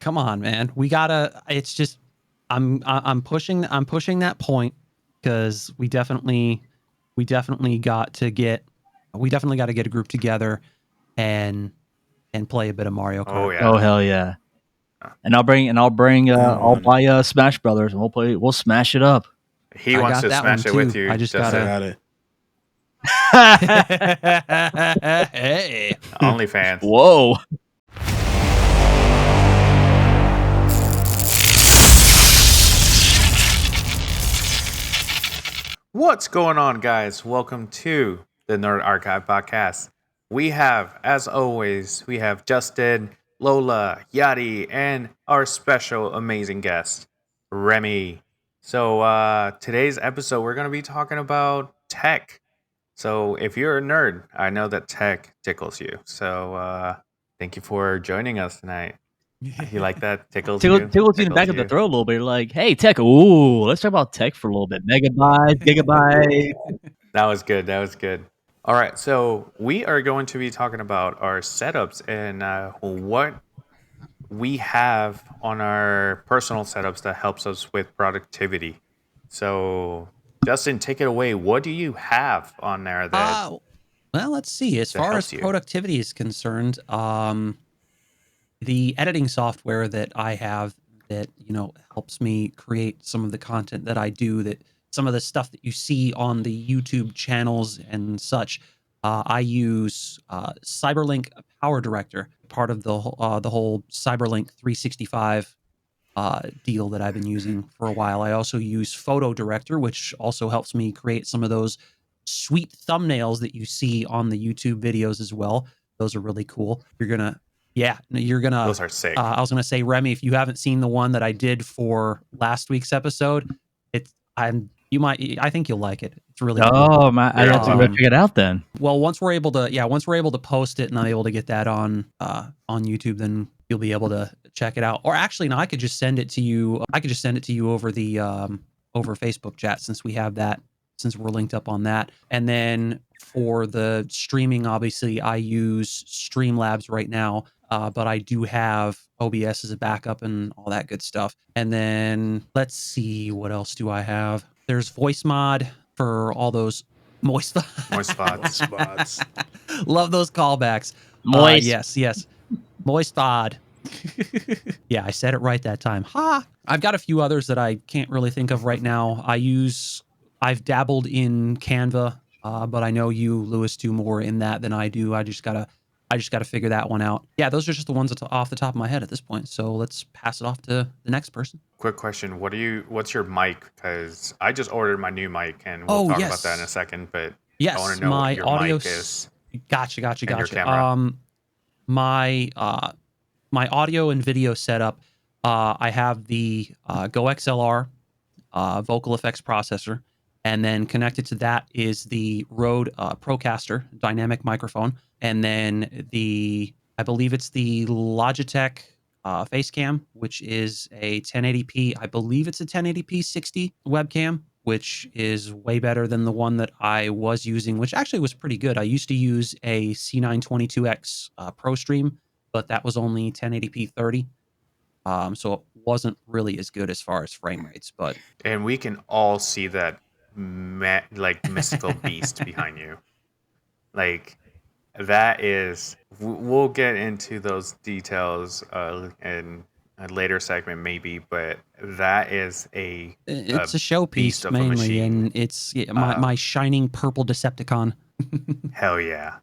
come on, man. We gotta. It's just I'm pushing that point because we definitely got to get a group together and play a bit of Mario Kart. Oh yeah. Oh hell yeah! And I'll buy Smash Brothers and we'll smash it up. He I wants got to that smash one it with too. you. I just Justin. gotta. Got it. Hey. OnlyFans. Whoa. What's going on, guys? Welcome to the Nerd Archive Podcast. We have, as always, Justin, Lola, Yadi, and our special amazing guest, Remy. So today's episode, we're going to be talking about tech. So if you're a nerd, I know that tech tickles you. So thank you for joining us tonight. You like that? Tickles you? Tickles you in the back of the throat a little bit. Like, hey, tech. Ooh, let's talk about tech for a little bit. Megabytes, gigabytes. That was good. That was good. All right. So we are going to be talking about our setups and what we have on our personal setups that helps us with productivity. So, Justin, take it away. What do you have on there that Well, let's see. As that far as helps you? productivity is concerned, the editing software that I have that helps me create some of the content that I do, that some of the stuff that you see on the YouTube channels and such, I use Cyberlink Power Director, part of the whole Cyberlink 365 deal that I've been using for a while. I also use Photo Director, which also helps me create some of those sweet thumbnails that you see on the YouTube videos as well. Those are really cool. Those are sick. I was gonna say, Remy, if you haven't seen the one that I did for last week's episode, I think you'll like it. It's really cool. Oh my! I have to go check it out then. Well, once we're able to post it and I'm able to get that on YouTube, then you'll be able to check it out. Or actually, no, I could just send it to you. Over the over Facebook chat, since we have that, since we're linked up on that. And then for the streaming, obviously, I use Streamlabs right now, but I do have OBS as a backup and all that good stuff. And then let's see, what else do I have? There's Voice Mod for all those moist spots. Love those callbacks. Moist. Yes. Moist Mod. Yeah, I said it right that time. Ha! I've got a few others that I can't really think of right now. I've dabbled in Canva, but I know you, Lewis, do more in that than I do. I just gotta figure that one out. Yeah, those are just the ones that's off the top of my head at this point. So let's pass it off to the next person. Quick question: what's your mic? Because I just ordered my new mic, and we'll talk about that in a second. But yes, I want to know my what your audio mic is. Gotcha. Your camera. My audio and video setup. I have the Go XLR vocal effects processor, and then connected to that is the Rode Procaster dynamic microphone, and then I believe it's the Logitech Facecam, which is a 1080p. I believe it's a 1080p 60 webcam, which is way better than the one that I was using, which actually was pretty good. I used to use a C922X ProStream, but that was only 1080p 30. So it wasn't really as good as far as frame rates, but And we can all see that mystical beast behind you. Like, that is, we'll get into those details in a later segment maybe, but that is it's a showpiece of mainly, a machine. and it's my shining purple Decepticon. Hell yeah.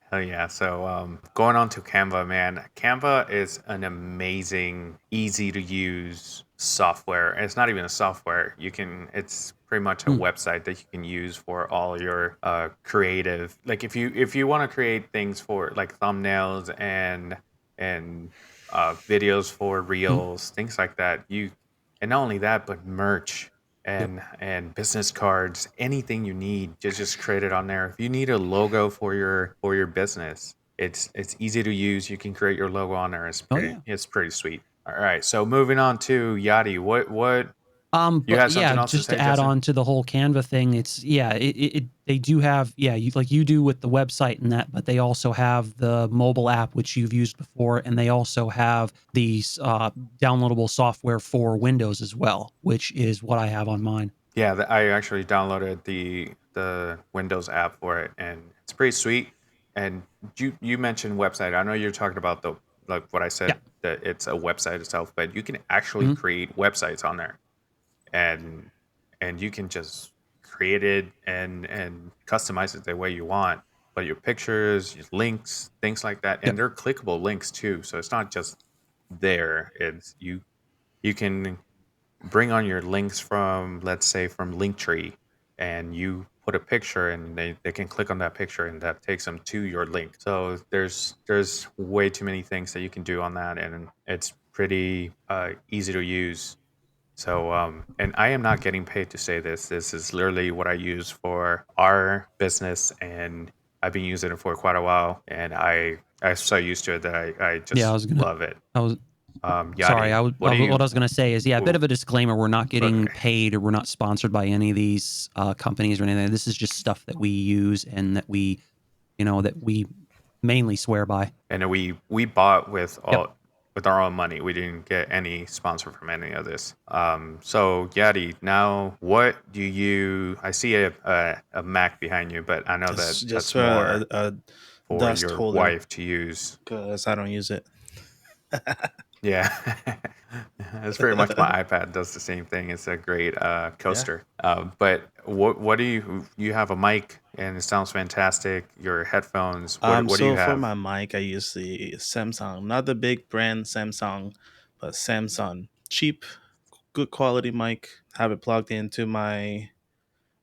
So going on to Canva, man. Canva is an amazing, easy to use software. It's not even a software. It's pretty much a website that you can use for all your creative. Like if you want to create things for like thumbnails and videos for reels, things like that. And not only that, but merch. And business cards, anything you need, just create it on there. If you need a logo for your business, it's easy to use. You can create your logo on there. It's pretty sweet. All right, so moving on to Yadi, You But had something yeah, else to just to say, add Justin? on to the whole Canva thing, it's they do have like you do with the website and that, but they also have the mobile app which you've used before, and they also have these downloadable software for Windows as well, which is what I have on mine. Yeah, I actually downloaded the Windows app for it, and it's pretty sweet. And you mentioned website. I know you're talking about the like what I Yeah. said, that it's a website itself, but you can actually Mhm. create websites on there, and you can just create it and customize it the way you want. But your pictures, your links, things like that, Yep. and they're clickable links too. So it's not just there. It's you can bring on your links from, let's say, from Linktree, and you put a picture and they can click on that picture and that takes them to your link. So there's way too many things that you can do on that, and it's pretty easy to use. So and I am not getting paid to say this. This is literally what I use for our business, and I've been using it for quite a while, and I'm so used to it that I Yeah, just love it. I was sorry. Yadi, what do What you? I was going to say is, yeah, a bit Ooh, of a disclaimer. We're not getting okay. paid, or we're not sponsored by any of these companies or anything. This is just stuff that we use and that we mainly swear by. And we bought Yep. with our own money. We didn't get any sponsor from any of this. So Yadi, now what do you? I see a Mac behind you, but I know that It's just that's for more a for dust your holder wife to use. because I don't use it. Yeah, it's pretty much my iPad does the same thing. It's a great Yeah. coaster. But what do you have a mic and it sounds fantastic. Your headphones. What do you So for have? my mic, I use the Samsung, not the big brand Samsung, but Samsung. Cheap, good quality mic. Have it plugged into my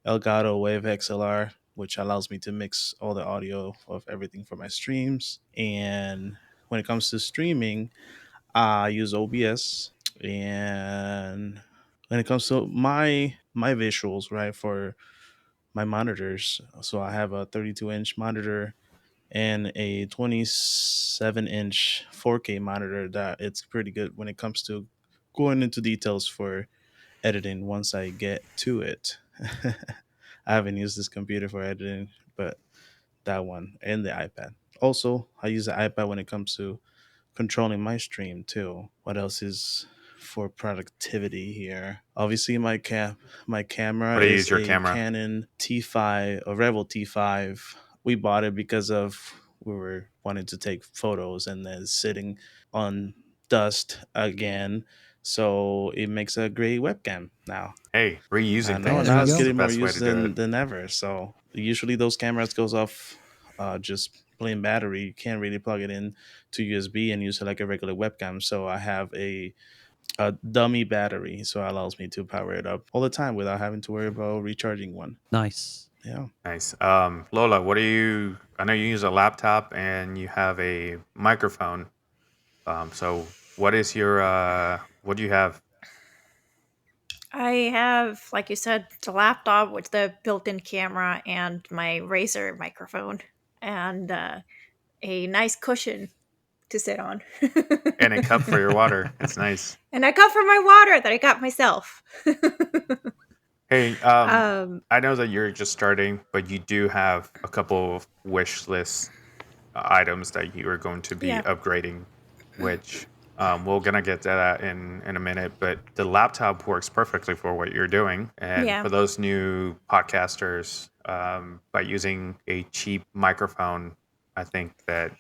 Elgato Wave XLR, which allows me to mix all the audio of everything for my streams. And when it comes to streaming, I use OBS. And when it comes to my visuals, right, for my monitors, so I have a 32-inch monitor and a 27-inch 4K monitor that it's pretty good when it comes to going into details for editing once I get to it. I haven't used this computer for editing, but that one and the iPad. Also, I use the iPad when it comes to controlling my stream too. What else is for productivity here? Obviously, my camera What do you is use your a camera? Canon T5, a Rebel T5. We bought it because of we were wanting to take photos and then sitting on dust again. So it makes a great webcam now. Hey, I reusing know things. There now you it's That's go. the getting more best way used to do it. than ever. So usually those cameras goes off just plain battery. You can't really plug it in to USB and use it like a regular webcam. So I have a dummy battery, so it allows me to power it up all the time without having to worry about recharging one. Nice. Yeah. Nice. Lola, what do you? I know you use a laptop and you have a microphone. So what is your? What do you have? I have, like you said, the laptop with the built-in camera and my Razer microphone and a nice cushion to sit on. And a cup for your water. It's nice. And I got for my water that I got myself. Hey, um, I know that you're just starting, but you do have a couple of wish list items that you are going to be yeah, upgrading, which we're gonna get to that in a minute. But the laptop works perfectly for what you're doing, and yeah. for those new podcasters, by using a cheap microphone, I think that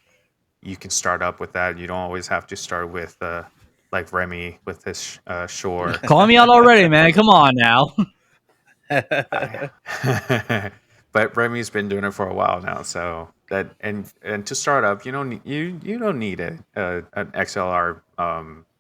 you can start up with that. You don't always have to start with like Remy with his Shure. Call me out already, man. Come on now. But Remy's been doing it for a while now, so that and to start up, you don't need an XLR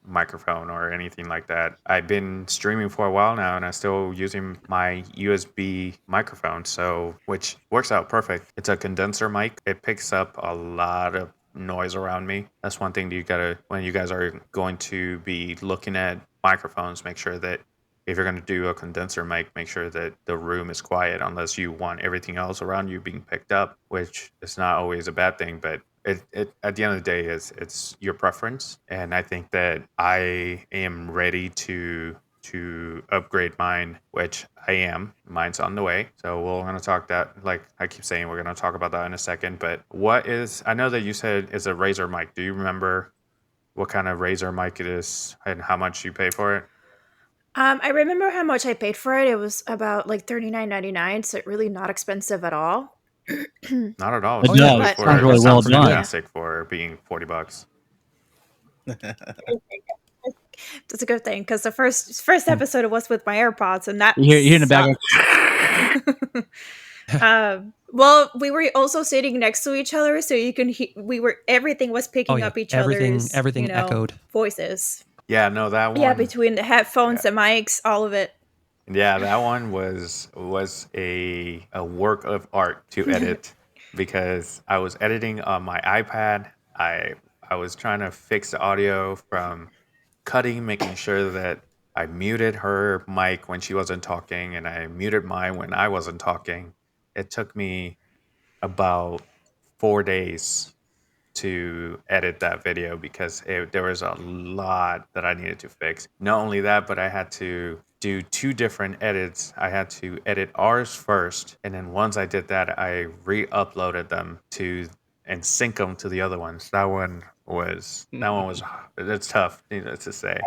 microphone or anything like that. I've been streaming for a while now, and I'm still using my USB microphone, so which works out perfect. It's a condenser mic. It picks up a lot of noise around me. That's one thing that you gotta when you guys are going to be looking at microphones, make sure that if you're going to do a condenser mic, make sure that the room is quiet unless you want everything else around you being picked up, which is not always a bad thing. But it at the end of the day, it's your preference. And I think that I am ready to to upgrade mine, which I am. Mine's on the way. So we're going to talk that, like I keep saying, we're going to talk about that in a second. But I know that you said it's a Razer mic. Do you remember what kind of Razer mic it is and how much you pay for it? I remember how much I paid for it. It was about like $39.99, so really not expensive at all. Not at all. It Oh, yeah. does. But Sounds really It well sounds done. fantastic for being $40. that's a good thing because the first episode was with my AirPods, and that You hear in the background. well, we were also sitting next to each other, so you can everything was picking up each other's everything echoed. voices. Yeah, no, that one. Yeah, between the headphones, the mics, all of it. Yeah, that one was a work of art to edit because I was editing on my iPad. I was trying to fix the audio from cutting, making sure that I muted her mic when she wasn't talking and I muted mine when I wasn't talking. It took me about 4 days to edit that video because there was a lot that I needed to fix. Not only that, but I had to do 2 different edits. I had to edit ours first, and then once I did that, I re-uploaded them and sync them to the other ones. That one was it's tough, needless to say.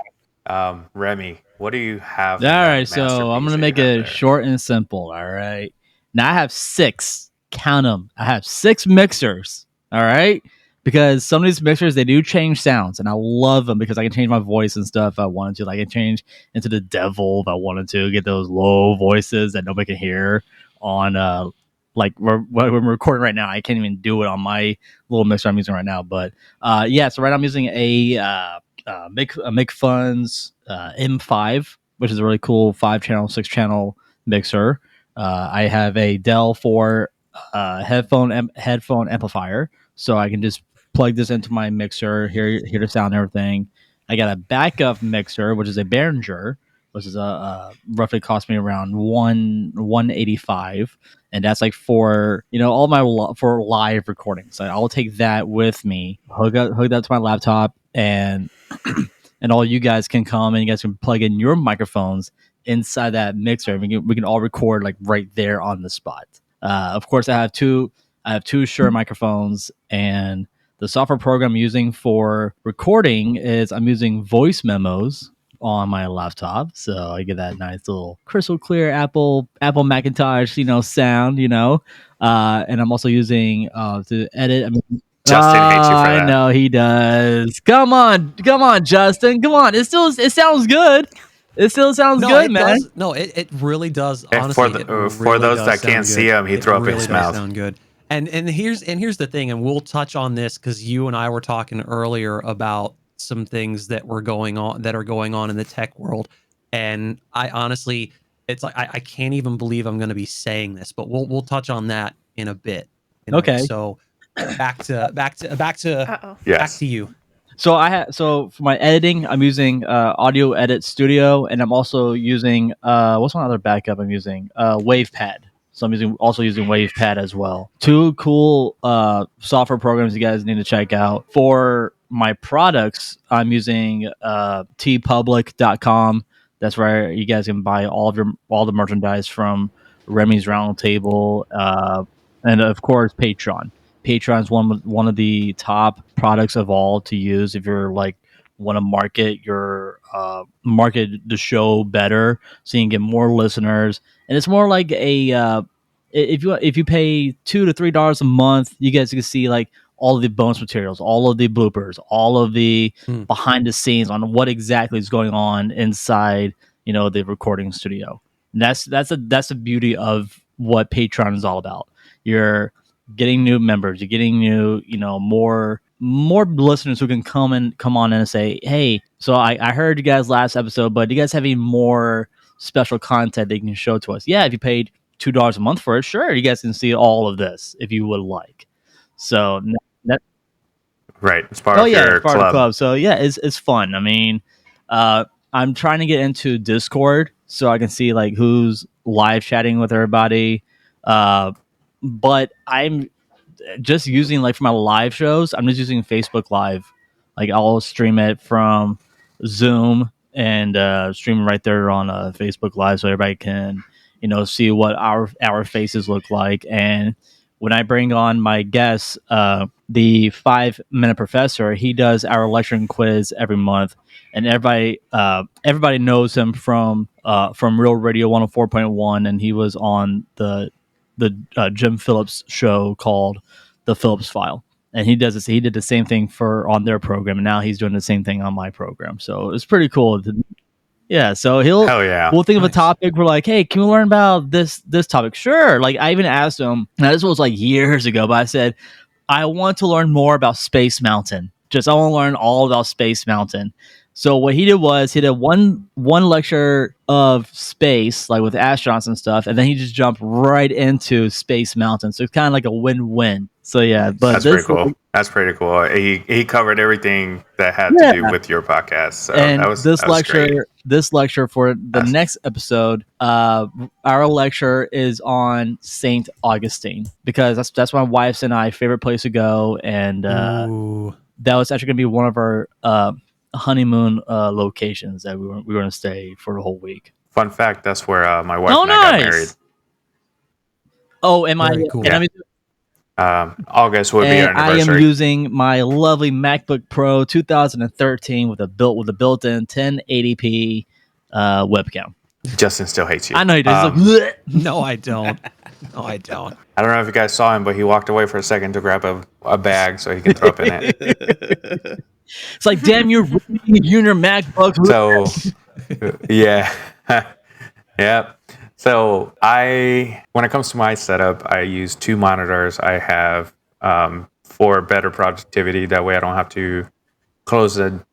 Remy, what do you have? All right, so I'm gonna make it short and simple. All right, now I have 6. Count them. I have 6 mixers. All right, because some of these mixers they do change sounds, and I love them because I can change my voice and stuff if I wanted to. Like I can change into the devil if I wanted to, get those low voices that nobody can hear on like when we're recording right now. I can't even do it on my little mixer I'm using right now. But yeah, so right now I'm using a Mic Fun's M5, which is a really cool 5-channel, 6-channel mixer. I have a Dell 4 headphone amplifier, so I can just plug this into my mixer, hear the sound and everything. I got a backup mixer, which is a Behringer, which is roughly cost me around $185, and that's like for all my for live recording. So I'll take that with me, hook that to my laptop, and and all you guys can come and you guys can plug in your microphones inside that mixer. We can all record like right there on the spot. Of course, I have two Shure microphones, and the software program I'm using for recording is I'm using voice memos on my laptop, so I get that nice little crystal clear Apple Macintosh sound, and I'm also using to edit. I mean, Justin hates you for I that. know he does. Come on, Justin. Come on. It sounds good. It still sounds good, man. It really does. And Honestly, for those that can't see him, he threw up his mouth. Sound good. And here's the thing, and we'll touch on this because you and I were talking earlier about some things that are going on in the tech world, and I honestly, it's like I can't even believe I'm going to be saying this, but we'll touch on that in a bit. Okay. So back to you. So for my editing, I'm using Audio Edit Studio, and I'm also using what's my other backup I'm using? WavePad. So I'm also using WavePad as well. 2 cool software programs you guys need to check out. For my products, I'm using tpublic.com. That's where you guys can buy all the merchandise from Remy's Roundtable, and of course Patreon. Patreon's one of the top products of all to use if you're like want to market the show better, so you can get more listeners. And it's more like a if you pay $2 to $3 a month, you guys can see like all of the bonus materials, all of the bloopers, all of the behind the scenes on what exactly is going on inside the recording studio. And that's the beauty of what Patreon is all about. You're getting new members, you're getting new, more listeners who can come on and say, hey, so I heard you guys last episode, but do you guys have any more special content that you can show to us? Yeah, if you paid $2 a month for it, sure, you guys can see all of this if you would like. So that right, it's part of your part of the club. club. So yeah, it's fun. I mean, I'm trying to get into Discord so I can see like who's live chatting with everybody. But I'm just using like for my live shows, I'm just using Facebook Live. Like I'll stream it from Zoom and streaming right there on Facebook Live, so everybody can see what our faces look like. And when I bring on my guests, the 5-minute professor, he does our lecturing quiz every month, and everybody knows him from Real Radio 104.1, and he was on the Jim Phillips show called The Phillips File. And he does this. He did the same thing on their program, and now he's doing the same thing on my program. So it's pretty cool. Yeah. So Hell yeah. we'll think of a Nice. topic. We're like, hey, can we learn about this topic? Sure. Like I even asked him. Now this was like years ago, but I said I want to learn more about Space Mountain. I want to learn all about Space Mountain. So what he did was he did one lecture of space, like with astronauts and stuff, and then he just jumped right into Space Mountain. So it's kind of like a win-win. So yeah, but That's pretty cool. That's pretty cool. He covered everything that had to do with your podcast. So and that was this lecture, great. this lecture for the next episode, our lecture is on Saint Augustine, because that's my wife's and I favorite place to go, and Ooh. that was actually going to be one of our honeymoon locations that we were going to stay for the whole week. Fun fact: that's where my wife and I got married. Oh, am Very I? cool. And August would be our I anniversary. am using my lovely MacBook Pro 2013 with a built-in 1080p webcam. Justin still hates you. I know he does. He's like, No, I don't. No, I don't. I don't know if you guys saw him, but he walked away for a second to grab a bag so he can throw up in it. It's like, damn, you're ruining you and your MacBook. So, yeah. Yeah. So when it comes to my setup, I use 2 monitors. I have for better productivity. That way I don't have to close a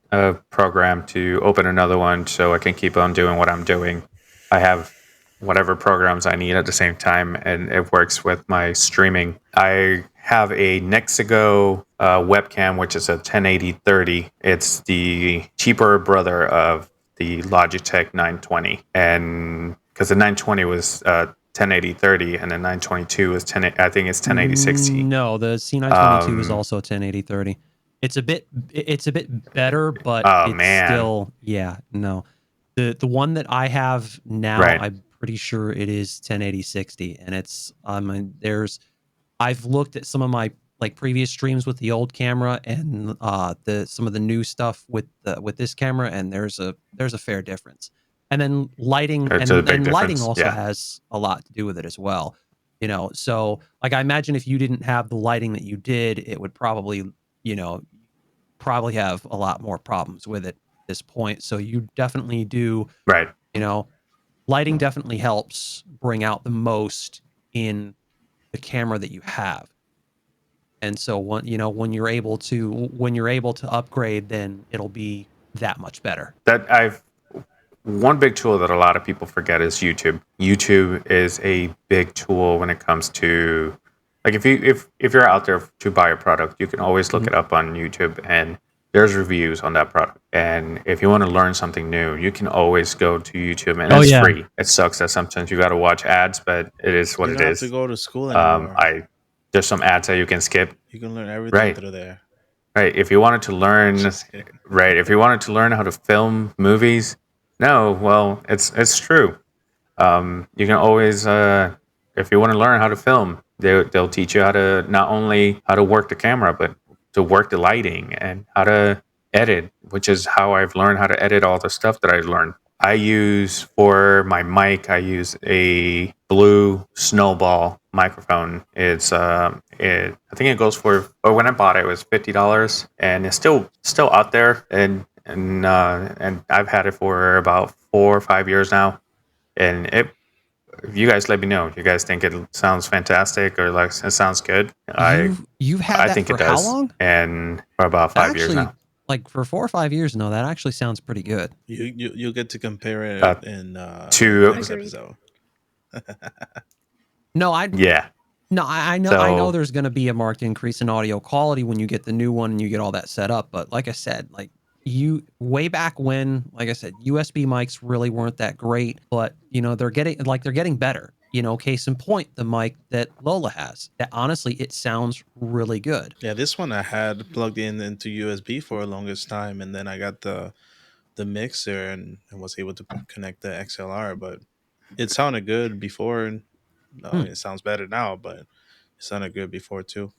program to open another one, so I can keep on doing what I'm doing. I have whatever programs I need at the same time, and it works with my streaming. I have a Nexigo webcam, which is a 1080-30. It's the cheaper brother of the Logitech 920, and because the 920 was 1080-30, and the 922 was I think it's 1080-60. No, the C922 is also 1080-30. It's a bit better, but it's still, yeah, no. The one that I have now, Right. I'm pretty sure it is 1080-60, and it's I've looked at some of my like previous streams with the old camera and some of the new stuff with this camera, and there's a fair difference. And then lighting and lighting also has a lot to do with it as well. So like I imagine if you didn't have the lighting that you did, it would probably have a lot more problems with it at this point. So you definitely do, right. Lighting definitely helps bring out the most in the camera that you have. And so when you're able to upgrade, then it'll be that much better. One big tool that a lot of people forget is YouTube. YouTube is a big tool when it comes to, like, if you're out there to buy a product, you can always look it up on YouTube, and there's reviews on that product. And if you want to learn something new, you can always go to YouTube, and it's free. It sucks that sometimes you got to watch ads, but it is what it is. You don't have to go to school anymore. There's some ads that you can skip. You can learn everything through there. Right. If you wanted to learn, if you wanted to learn how to film movies, it's true. You can always, if you want to learn how to film, they'll teach you how to not only how to work the camera, but to work the lighting and how to edit, which is how I've learned how to edit all the stuff that I learned. I use for my mic, I use a blue Snowball microphone. It's I think it goes for, or when I bought it was $50, and it's still out there, and I've had it for about 4 or 5 years now, and you guys let me know. You guys think it sounds fantastic, or like it sounds good? You've had that for how long? And for about 5 years now. Like for 4 or 5 years, no, that actually sounds pretty good. You'll get to compare it in to this episode. No, I know. I know there's going to be a marked increase in audio quality when you get the new one and you get all that set up. But like I said, like way back when, like I said, USB mics really weren't that great, but they're getting better. Case in point, the mic that Lola has. That honestly, it sounds really good. Yeah, this one I had plugged into USB for the longest time, and then I got the the mixer and was able to connect the XLR. But it sounded good before, and it sounds better now. But it sounded good before too.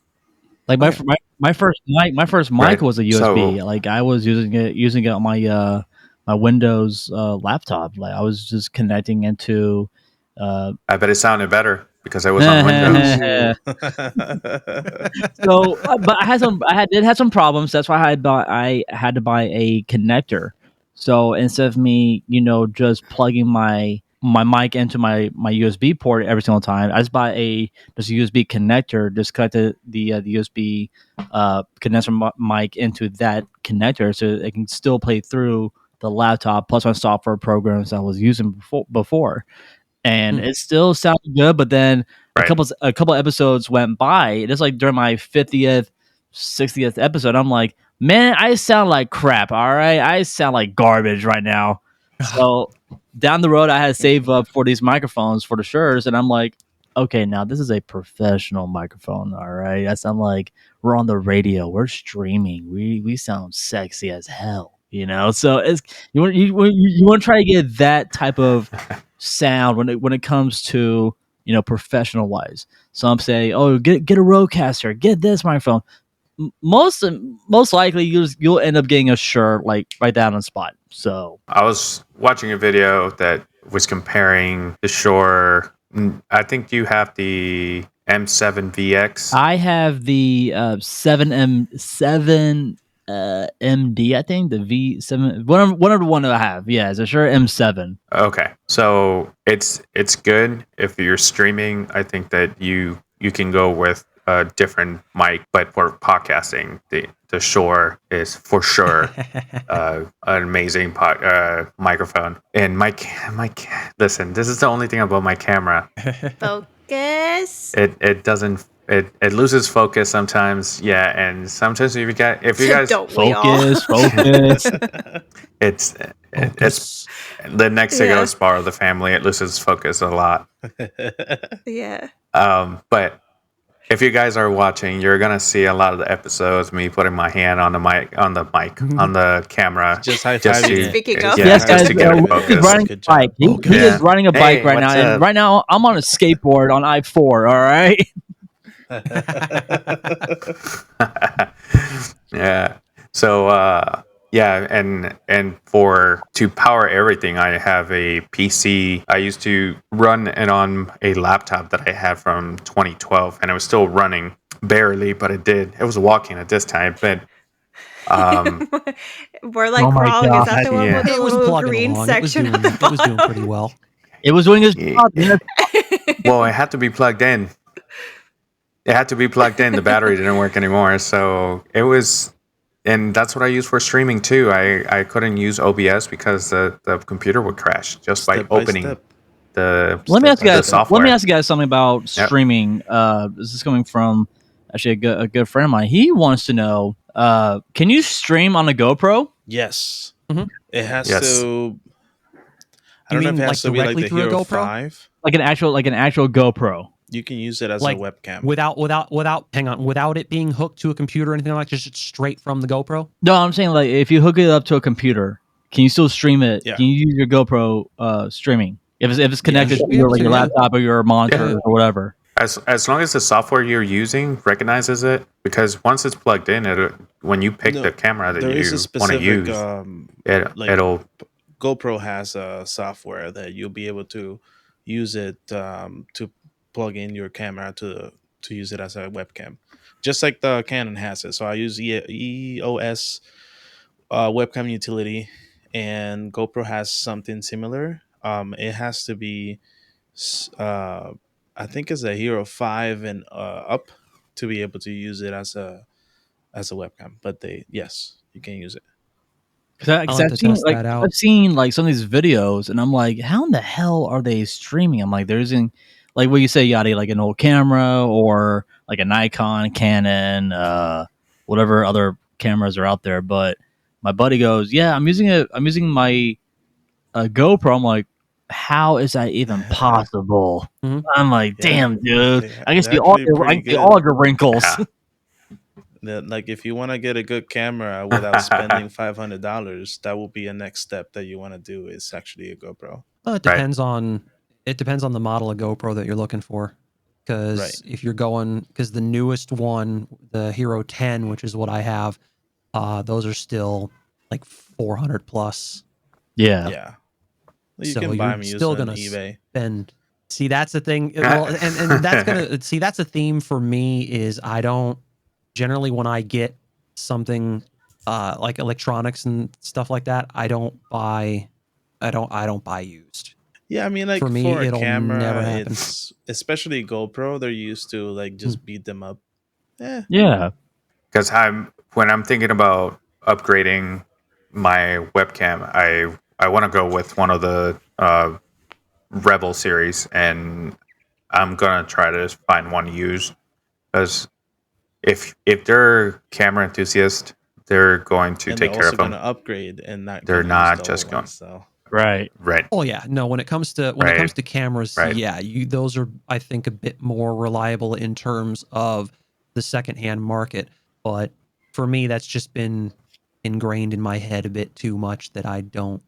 Like Okay. my first mic Right. was a USB. So- Like I was using it on my my Windows laptop. Like I was just connecting into. I bet it sounded better because I was on Windows. So, but I did have some problems. That's why I had to buy a connector. So instead of me, just plugging my mic into my USB port every single time, I just buy a USB connector. Just connect the USB condenser mic into that connector, so it can still play through the laptop plus my software programs I was using before. And it still sounded good, but then Right. a couple episodes went by. Just like during my 50th, 60th episode, I'm like, man, I sound like crap. All right, I sound like garbage right now. So down the road, I had to save up for these microphones for the Sures, and I'm like, okay, now this is a professional microphone. All right, I sound like we're on the radio, we're streaming, we sound sexy as hell. So it's you want to try to get that type of sound when it comes to professional wise. So I'm saying, oh, get a Rodecaster, get this microphone. Most likely you'll end up getting a Shure like right down on the spot. So I was watching a video that was comparing the Shure. I think you have the M7VX. I have the 7M7 MD. I think the V7 one of the one that I have. Yeah, it's a Shure M7. Okay, so it's good if you're streaming. I think that you can go with a different mic, but for podcasting, the Shure is for sure an amazing microphone. And my listen, this is the only thing about my camera. Focus. It doesn't. It loses focus sometimes. Yeah, and sometimes if you guys Don't we all? Focus. it's the next to go spar of the family. It loses focus a lot. Yeah. But if you guys are watching, you're gonna see a lot of the episodes me putting my hand on the camera, Just high-fiving to- it. Speaking of. yeah, Yes, just guys. to get it He's focused. riding a Good job. bike. He Yeah. is riding a bike Hey, right now, what's and up? right now I'm on a skateboard on I-4. All right. Yeah. So yeah, and to power everything, I have a PC. I used to run it on a laptop that I had from 2012, and it was still running barely, but it did. It was walking at this time, but We're like Oh my crawling. Is that God. the one Yeah. with the It was little plugging green along. section at the It was doing bottom? pretty well. It was doing his Yeah. job. Yeah. well, it had to be plugged in. It had to be plugged in. The battery didn't work anymore, so it was. And that's what I use for streaming too. I couldn't use OBS because the computer would crash just by Step by opening step. the Let me ask you the guys. software. Let me ask you guys something about Yep. streaming. This is coming from actually a good friend of mine. He wants to know: can you stream on a GoPro? Yes. Mhm. It has Yes. to. I You don't know if mean, it like, has to be like directly the through a Hero GoPro? 5. Like an actual GoPro? You can use it as Like, a webcam. without it being hooked to a computer or anything like that, just straight from the GoPro. No, I'm saying like if you hook it up to a computer, can you still stream it? Yeah. Can you use your GoPro streaming if it's connected should to be your, able like, your to, yeah. laptop or your monitor Yeah. or whatever? As long as the software you're using recognizes it, because once it's plugged in, when you pick No, the camera that there is a you want to specific use, like- it'll GoPro has a software that you'll be able to use it to plug in your camera to use it as a webcam, just like the Canon has it. So I use EOS webcam utility, and GoPro has something similar. It has to be, I think it's a Hero 5 and up to be able to use it as a webcam. But yes, you can use it. Because I'll have to test that out. I've seen like some of these videos, and I'm like, how in the hell are they streaming? I'm like, there's in like what you say, Yachty, like an old camera or like a Nikon, Canon, whatever other cameras are out there. But my buddy goes, yeah, I'm using my GoPro. I'm like, how is that even possible? Mhm. I'm like, Yeah. damn, dude, I can see They're all actually pretty all good. your wrinkles. Yeah. That, like, if you want to get a good camera without spending $500, that will be a next step that you want to do, is actually a GoPro. Well, it Right. depends on the model of GoPro that you're looking for. Because Right. if you're going, because the newest one, the Hero 10, which is what I have, those are still like 400 plus. Yeah. Yeah. Well, you So can buy you're them used still on gonna eBay. spend. See, that's the thing. Well, and that's gonna see, that's a theme for me. Is I don't generally, when I get something like electronics and stuff like that, I don't buy used. Yeah, I mean, like, For me, for a it'll never camera, happen. it's especially GoPro. They're used to like Hmm. just beat them up. Yeah. Because when I'm thinking about upgrading my webcam, I want to go with one of the Rebel series, and I'm gonna try to find one used. Because if they're camera enthusiasts, they're going to And they're take care also of them. going to upgrade and not They're going to use not the just old going ones. So Right. right. Oh yeah, no. When it comes to cameras, Right. yeah, those are, I think, a bit more reliable in terms of the secondhand market. But for me, that's just been ingrained in my head a bit too much that I don't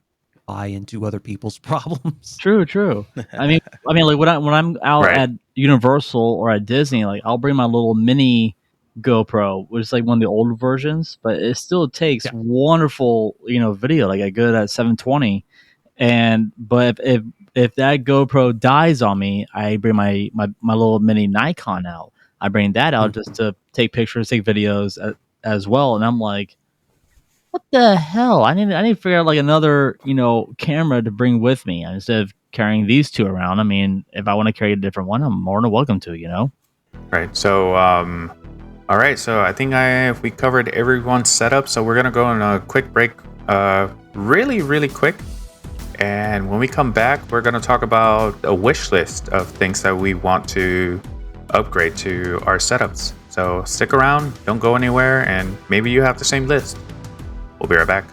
buy into other people's problems. True. I mean, like when I'm out Right. at Universal or at Disney, like I'll bring my little mini GoPro, which is like one of the older versions, but it still takes Yeah. wonderful, video, like a good at 720. But if that GoPro dies on me, I bring my little mini Nikon out. I bring that out just to take pictures, take videos as well, and I'm like, what the hell? I need to figure out like another, camera to bring with me instead of carrying these two around. I mean, if I want to carry a different one, I'm more than welcome to. Right. So all right. So I think we covered everyone's setup. So we're gonna go on a quick break, really quick. And when we come back, we're gonna talk about a wish list of things that we want to upgrade to our setups. So stick around, don't go anywhere, and maybe you have the same list. We'll be right back.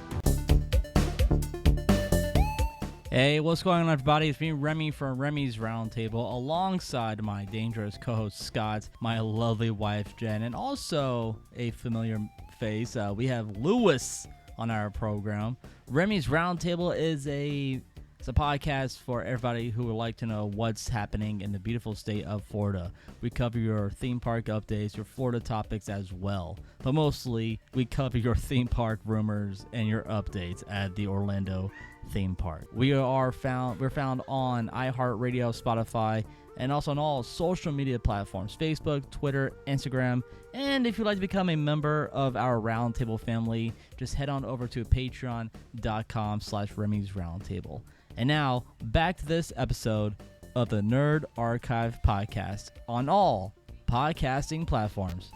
Hey, what's going on, everybody? It's me, Remy, from Remy's Roundtable, alongside my dangerous co-host, Scott, my lovely wife, Jen, and also a familiar face. We have Lewis on our program. Remy's Roundtable is it's a podcast for everybody who would like to know what's happening in the beautiful state of Florida. We cover your theme park updates, your Florida topics as well. But mostly, we cover your theme park rumors and your updates at the Orlando theme park. We're found on iHeartRadio, Spotify, and also on all social media platforms: Facebook, Twitter, Instagram. And if you'd like to become a member of our Roundtable family, just head on over to patreon.com/Remy's Roundtable. And now, back to this episode of the Nerd Archive Podcast on all podcasting platforms.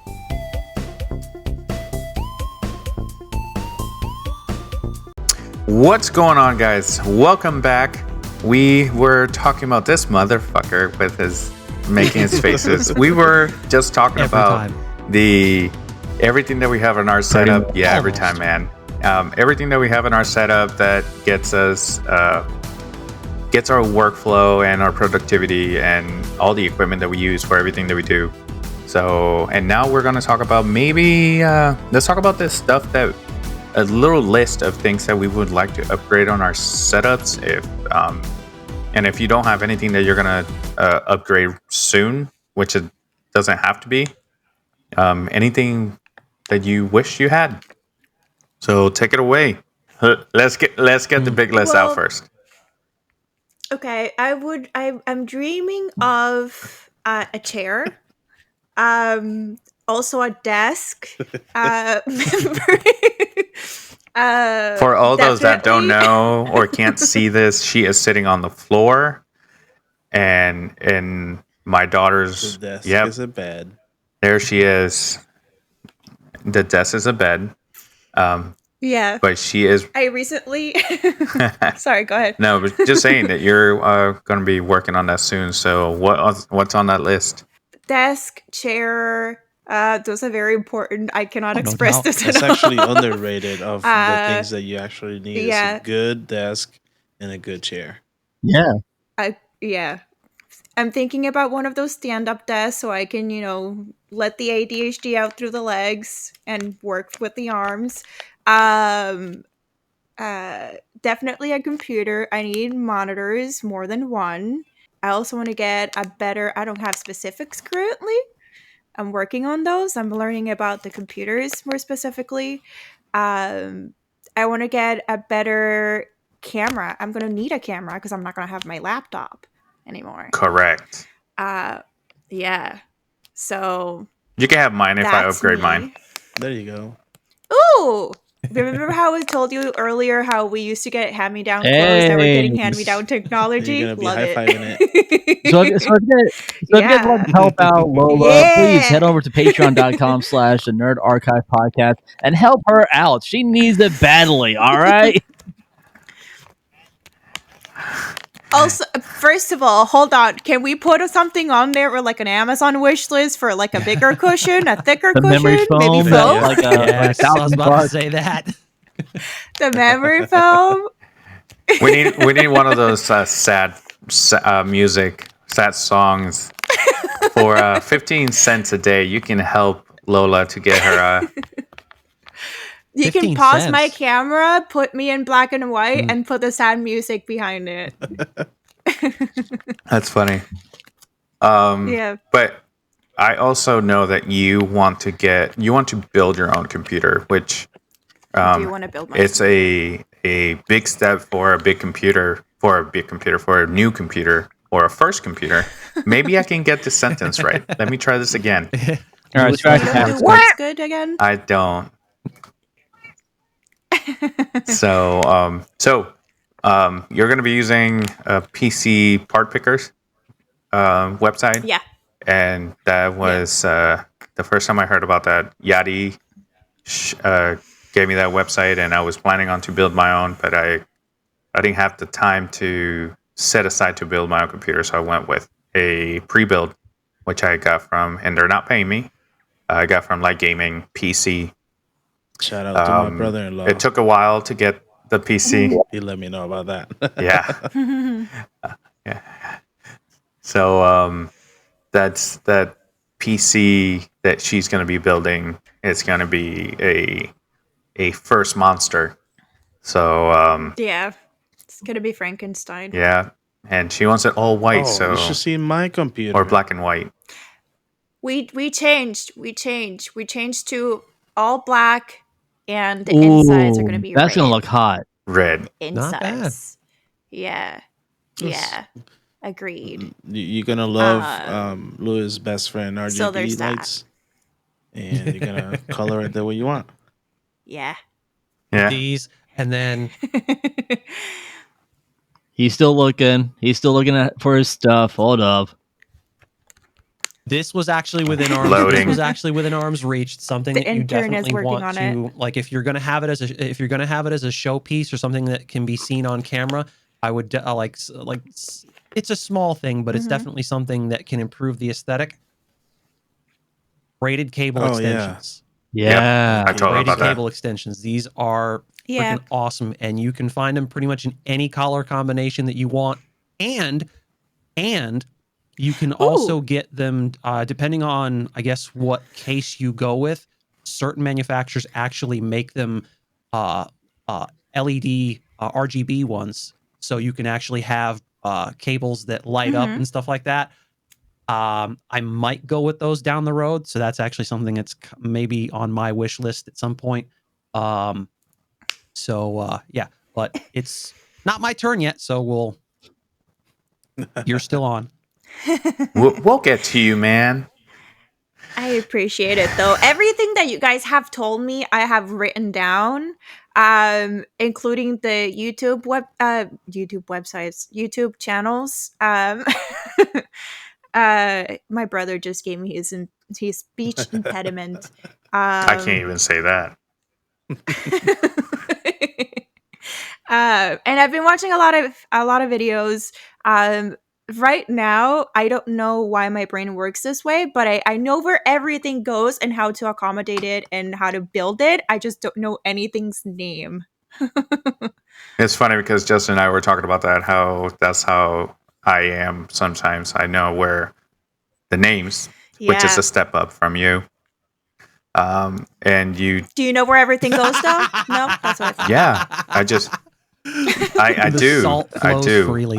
What's going on, guys? Welcome back. We were talking about this motherfucker with his making his faces. We were just talking Every about time. everything that we have in our setup. Yeah, every Almost. time, man. Everything that we have in our setup that gets us gets our workflow and our productivity and all the equipment that we use for everything that we do. So, and now we're going to talk about let's talk about this stuff, that a little list of things that we would like to upgrade on our setups. And if you don't have anything that you're going to upgrade soon, which it doesn't have to be, anything that you wish you had. So take it away. Let's get the big list out first. Okay, I'm dreaming of a chair, also a desk. For all those that don't definitely- know or can't see this, she is sitting on the floor, and in my the daughter's desk yep, is a bed. there she is. The desk is a bed, Yeah, but she is. I recently. Sorry, go ahead. No, but just saying that you're going to be working on that soon. So what's on that list? Desk, chair. Those are very important. I cannot Oh, no express doubt. this It's enough. actually underrated of the Uh, things that you actually need. yeah. Is a good desk and a good chair. Yeah. Yeah. I'm thinking about one of those stand-up desks so I can, let the ADHD out through the legs and work with the arms. Definitely a computer. I need monitors, more than one. I also want to get a better, I don't have specifics currently. I'm working on those. I'm learning about the computers more specifically. I want to get a better camera. I'm going to need a camera because I'm not going to have my laptop anymore. Correct. Yeah. So You can have mine if I that's upgrade me. mine. There you go. Ooh! Remember how I told you earlier how we used to get hand-me-down clothes that were getting Hey. hand-me-down technology? You're gonna be Love high-fiving it. So if you guys want to help out Lola, please head over to patreon.com/the Nerd Archive Podcast and help her out. She needs it badly, all right? Also, first of all, hold on. Can we put something on there or like an Amazon wish list for like a bigger cushion, a thicker The cushion, memory foam, maybe that, foam? like Yes, I was $1,000 about to say that. The memory foam. We need one of those sad songs for 15 cents a day. You can help Lola to get her. You can 15 pause my cents. camera, put me in black and white, and put the sad music behind it. That's funny. Yeah. But I also know that you want to build your own computer, which I do want to build my it's a big step for a big computer, for a new computer, or a first computer. Maybe I can get this sentence right. Let me try this again. All right, Lewis scratch Hamilton. that. Do what's good again? I don't. So, you're going to be using a PC part pickers website. Yeah. And that was the first time I heard about that. Yadi gave me that website, and I was planning on to build my own, but I didn't have the time to set aside to build my own computer, so I went with a pre-build, which I got from, and they're not paying me. I got from Light Gaming PC. Shout out to my brother-in-law. It took a while to get the PC. He let me know about that. Yeah. So that PC that she's going to be building is going to be a first monster. So Yeah. It's gonna be Frankenstein. yeah, and she wants it all white, so you should see my computer. or black and white. We changed to all black, and the Ooh, insides are gonna be that's red. gonna look hot. Red. Not bad. Insides. Yeah. Yeah. Agreed. You're gonna love Louis' best friend RGB So there's that. lights, and you're gonna color it the way you want. Yeah. Yeah. These, and then He's still looking. For his stuff. Hold up. this was actually within arm's Loading. This was actually within arm's reach. It's something The that you intern is definitely working want on to like. If you're gonna have it as a showpiece or something that can be seen on camera, I would it's a small thing, but it's Mhm. definitely something that can improve the aesthetic. Braided cable Oh, yeah. extensions. Yeah. I told her Braided about that. cable extensions. These are Yeah. freaking awesome, and you can find them pretty much in any color combination that you want, and you can also get them depending on, I guess, what case you go with. Certain manufacturers actually make them LED RGB ones, so you can actually have cables that light up Mhm. and stuff like that. I might go with those down the road, so that's actually something that's maybe on my wish list at some point. Yeah, but it's not my turn yet, so you're still on. We'll get to you, man. I appreciate it though. Everything that you guys have told me, I have written down, including the YouTube websites, YouTube channels. My brother just gave me his speech impediment. I can't even say that. And I've been watching a lot of videos. Right now, I don't know why my brain works this way, but I know where everything goes and how to accommodate it and how to build it. I just don't know anything's name. It's funny because Justin and I were talking about that. That's how I am sometimes. I know where the names, which is Yeah. a step up from you. And you, Do you know where everything goes though? No, that's what I thought. yeah, I The do, salt I flows do. freely.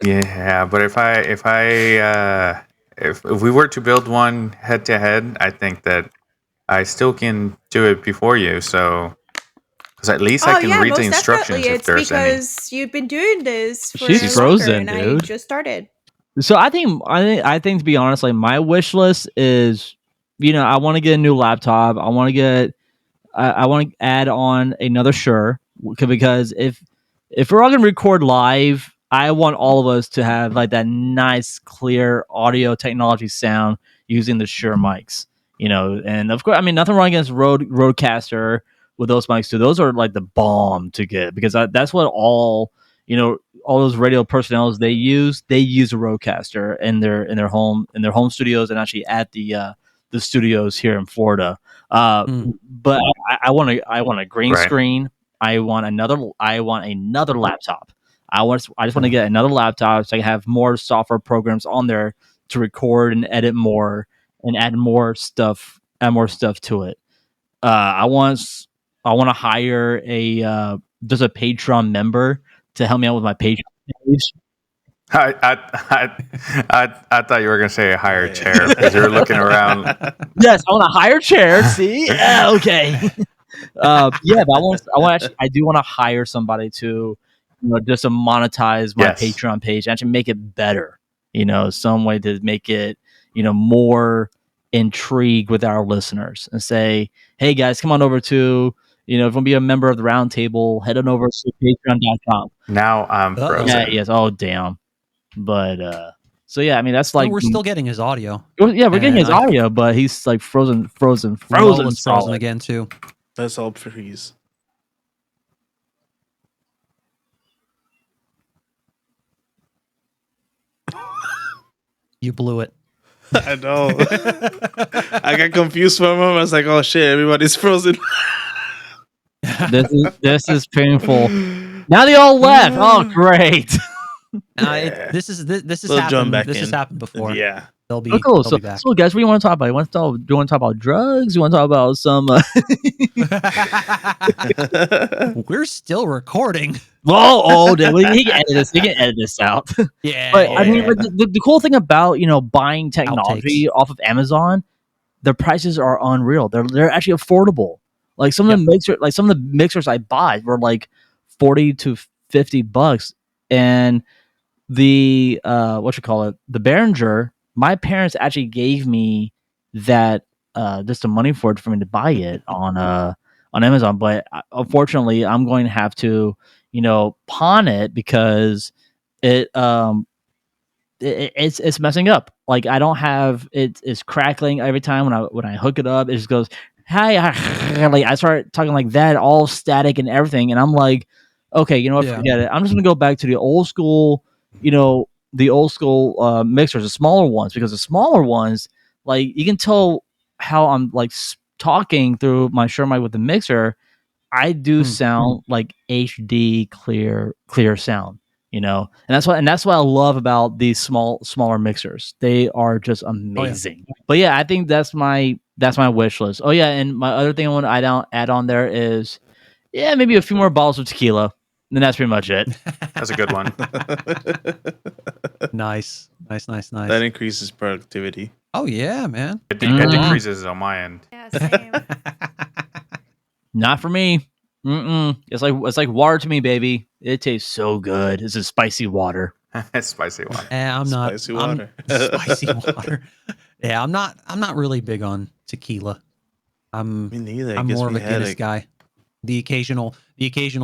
Yeah, but if we were to build one head to head, I think that I still can do it before you. So, because at least I Oh can yeah, read the most instructions definitely. if It's there's any. because you've been doing this for She's longer, frozen, and I dude. just started. So I think to be honest, like my wish list is, I want to get a new laptop. I want to add on another Shure, because if we're all gonna record live, I want all of us to have like that nice, clear audio technology sound using the Shure mics. And of course, I mean, nothing wrong against Rodecaster with those mics too. Those are like the bomb to get, because that's what all those radio personnel they use. They use a Rodecaster in their home studios, and actually at the studios here in Florida. But I want a green Right. screen. I want another laptop. I just want to get another laptop so I can have more software programs on there to record and edit more and add more stuff to it. I want to hire just a Patreon member to help me out with my Patreon page. I thought you were gonna say a higher chair because you were looking around. Yes, I want a higher chair. See, yeah, okay. Yeah, but I do want to hire somebody to, just to monetize my Yes. Patreon page, actually make it better. Some way to make it, more intrigued with our listeners, and say, hey guys, come on over to, if you want to be a member of the Roundtable, head on over to patreon.com. Now I'm Uh-oh. frozen. Yeah, yes. Oh, damn. But so yeah, I mean that's No, like we're still getting his audio. yeah, we're getting and his audio, but he's like frozen Lola's frozen solid. again too. Let's all freeze. You blew it. I know. I got confused for a moment. I was like, "Oh shit, everybody's frozen." This is painful. Now they all left. Oh, great. This has They'll jump happened. back This has in. happened before. Yeah. They'll be Oh, cool. they'll So, be back. guys, what do you want to talk about? Do you want to talk about drugs? You want to talk about some? We're still recording. Dude, he can edit this. He can edit this out. Yeah. But I mean, like, the cool thing about buying technology off of Amazon, the prices are unreal. They're actually affordable. Like some of the mixers I bought were like $40 to $50, and the the Behringer, my parents actually gave me that just the money for me to buy it on Amazon, but unfortunately I'm going to have to pawn it because it's messing up. Like I don't have it's crackling every time when I hook it up. It just goes, hi, like I start talking like that, all static and everything, and I'm like, okay, you know what, Yeah. forget it. I'm just gonna go back to the old school, mixers, the smaller ones, because the smaller ones, like you can tell how I'm like talking through my Shure mic with the mixer. I do sound like HD clear sound, and that's what I love about these smaller mixers. They are just amazing. But yeah, I think that's my wish list. Oh yeah, and my other thing I want to add on there is maybe a few more bottles of tequila. And that's pretty much it. That's a good one. Nice. That increases productivity. Oh yeah, man. It decreases on my end. Yeah, same. Not for me. It's like water to me, baby. It tastes so good. It's a spicy water. It's spicy water. I'm not Spicy water. Spicy water. Yeah, I'm not really big on tequila. Me neither. I'm more of a Guinness guy. The occasional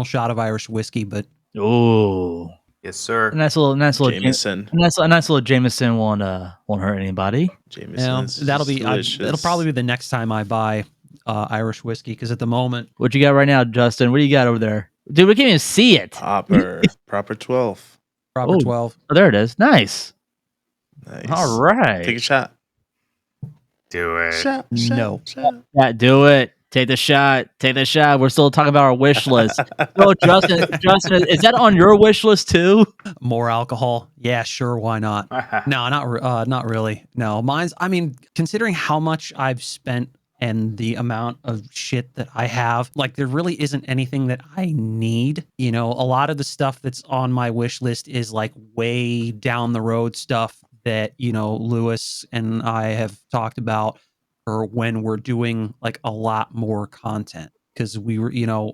shot of Irish whiskey, but Oh, Yes, sir. a nice little Jameson. a nice little Jameson won't hurt anybody. Jameson. that'll probably be the next time I buy Irish whiskey, because at the moment, What you got right now, Justin? What do you got over there, dude? We can't even see it. proper 12. proper 12. Oh, there it is. Nice. Nice. All right. Take a shot. Do it. Shot. No. Shot. Yeah, do it. Take the shot. Take the shot. We're still talking about our wish list. No, Justin, is that on your wish list too? More alcohol? Yeah, sure. Why not? No, not really. No, mine's. I mean, considering how much I've spent and the amount of shit that I have, like, there really isn't anything that I need. You know, a lot of the stuff that's on my wish list is like way down the road stuff that, you know, Lewis and I have talked about for when we're doing like a lot more content. Because we were, you know,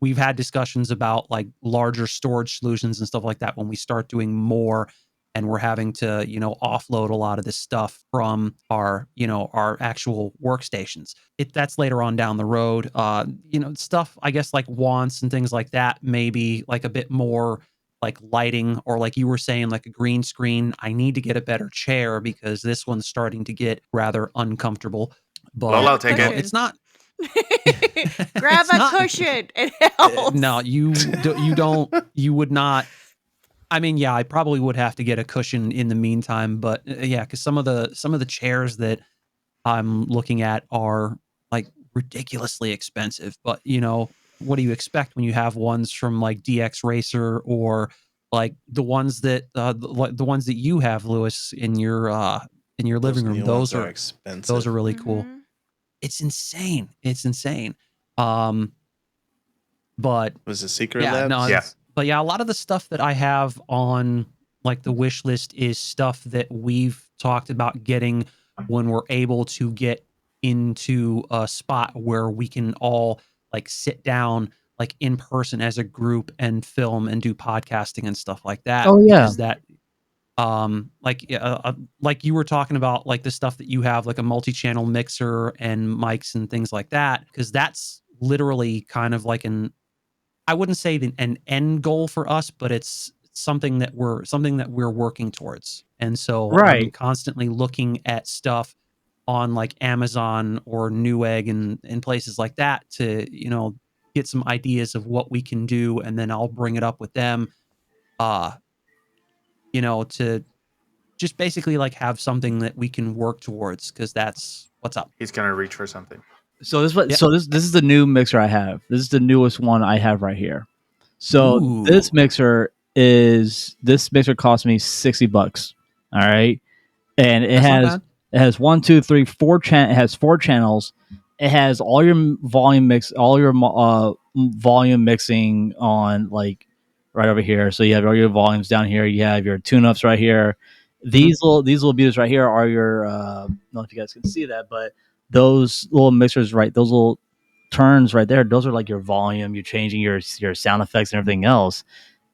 we've had discussions about like larger storage solutions and stuff like that when we start doing more and we're having to, you know, offload a lot of this stuff from our, you know, our actual workstations. That's later on down the road. You know, stuff I guess like wants and things like that, maybe like a bit more like lighting, or like you were saying, like a green screen. I need to get a better chair because this one's starting to get rather uncomfortable. But Lola, I'll take you know, it. it's not. Grab It's a not- cushion. It helps. No, you don't. You would not. I mean, yeah, I probably would have to get a cushion in the meantime, but yeah, because some of the chairs that I'm looking at are like ridiculously expensive. But you know, what do you expect when you have ones from like DX Racer, or like the ones that the ones that you have, Lewis, in your living room? new Those ones are expensive. really cool. Mhm. It's insane. It's insane. But Was it Secret yeah, Labs? no, Yeah. but yeah, a lot of the stuff that I have on like the wish list is stuff that we've talked about getting when we're able to get into a spot where we can all like sit down like in person as a group and film and do podcasting and stuff like that. Oh, yeah. Because that like you were talking about, like the stuff that you have, like a multi-channel mixer and mics and things like that, because that's literally kind of like I wouldn't say an end goal for us, but it's something that we're working towards. And so I'm Right. constantly looking at stuff on like Amazon or Newegg and places like that to, you know, get some ideas of what we can do, and then I'll bring it up with them, you know, to just basically like have something that we can work towards, because that's what's up. He's gonna reach for something. So Yeah. this is the new mixer I have. This is the newest one I have right here. So Ooh. this mixer cost me $60. All right, and it That's not has bad. it has 1, 2, 3, 4 it has 4 channels. It has all your volume volume mixing on like right over here. So you have all your volumes down here. You have your tune-ups right here. These little beaters right here are your I don't know if you guys can see that, but those little mixers, right? Those little turns right there, those are like your volume. You're changing your sound effects and everything else.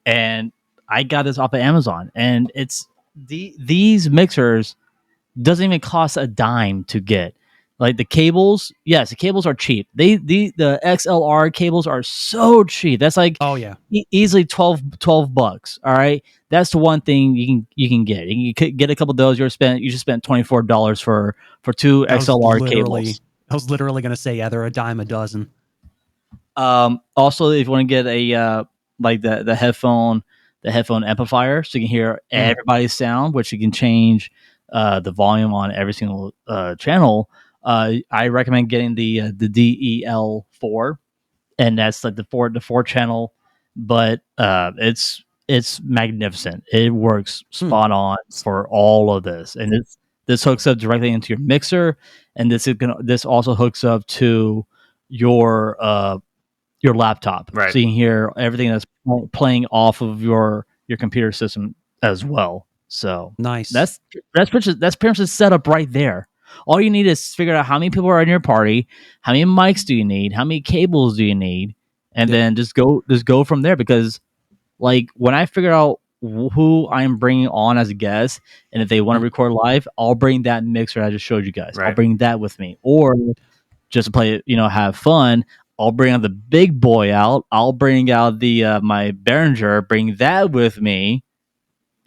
And I got this off of Amazon, and it's these mixers doesn't even cost a dime to get. Like the cables, yes, the cables are cheap. The XLR cables are so cheap. That's like Oh yeah. easily 12 bucks. All right, that's the one thing you can get. You could get a couple of those. You just spent $24 for 2 XLR cables. I was literally going to say, yeah, they're a dime a dozen. Also, if you want to get a like the headphone amplifier, so you can hear everybody's sound, which you can change the volume on every single channel. I recommend getting the DEL4, and that's like the four channel, but it's magnificent. It works spot on for all of this, and this hooks up directly into your mixer, and this also hooks up to your laptop, Right. so you can hear everything that's playing off of your computer system as well. So Nice. that's pretty much the setup right there. All you need is figure out how many people are in your party, how many mics do you need, how many cables do you need, and then just go from there. Because like when I figure out who I'm bringing on as a guest, and if they want to record live, I'll bring that mixer I just showed you guys. Right. I'll bring that with me, or just to play, have fun. I'll bring out the big boy out. I'll bring out the my Behringer, bring that with me,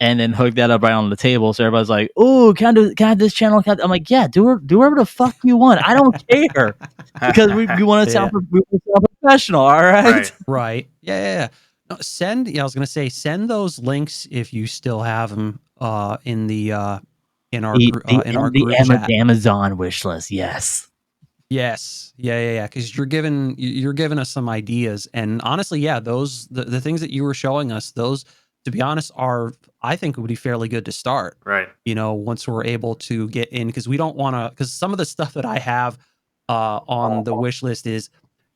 and then hook that up right on the table. So everybody's like, "Ooh, can I have this channel?" I'm like, "Yeah, do whatever the fuck you want. I don't care," because we want to sound professional. All right. Right. Yeah. No, I was gonna say, send those links if you still have them in the in our group chat. Amazon wish list. Yes. Yes. Yeah. Because you're giving us some ideas, and honestly, yeah, the things that you were showing us, those, to be honest, are, I think, would be fairly good to start. Right. Once we're able to get in, because we don't want to, because some of the stuff that I have on the wish list is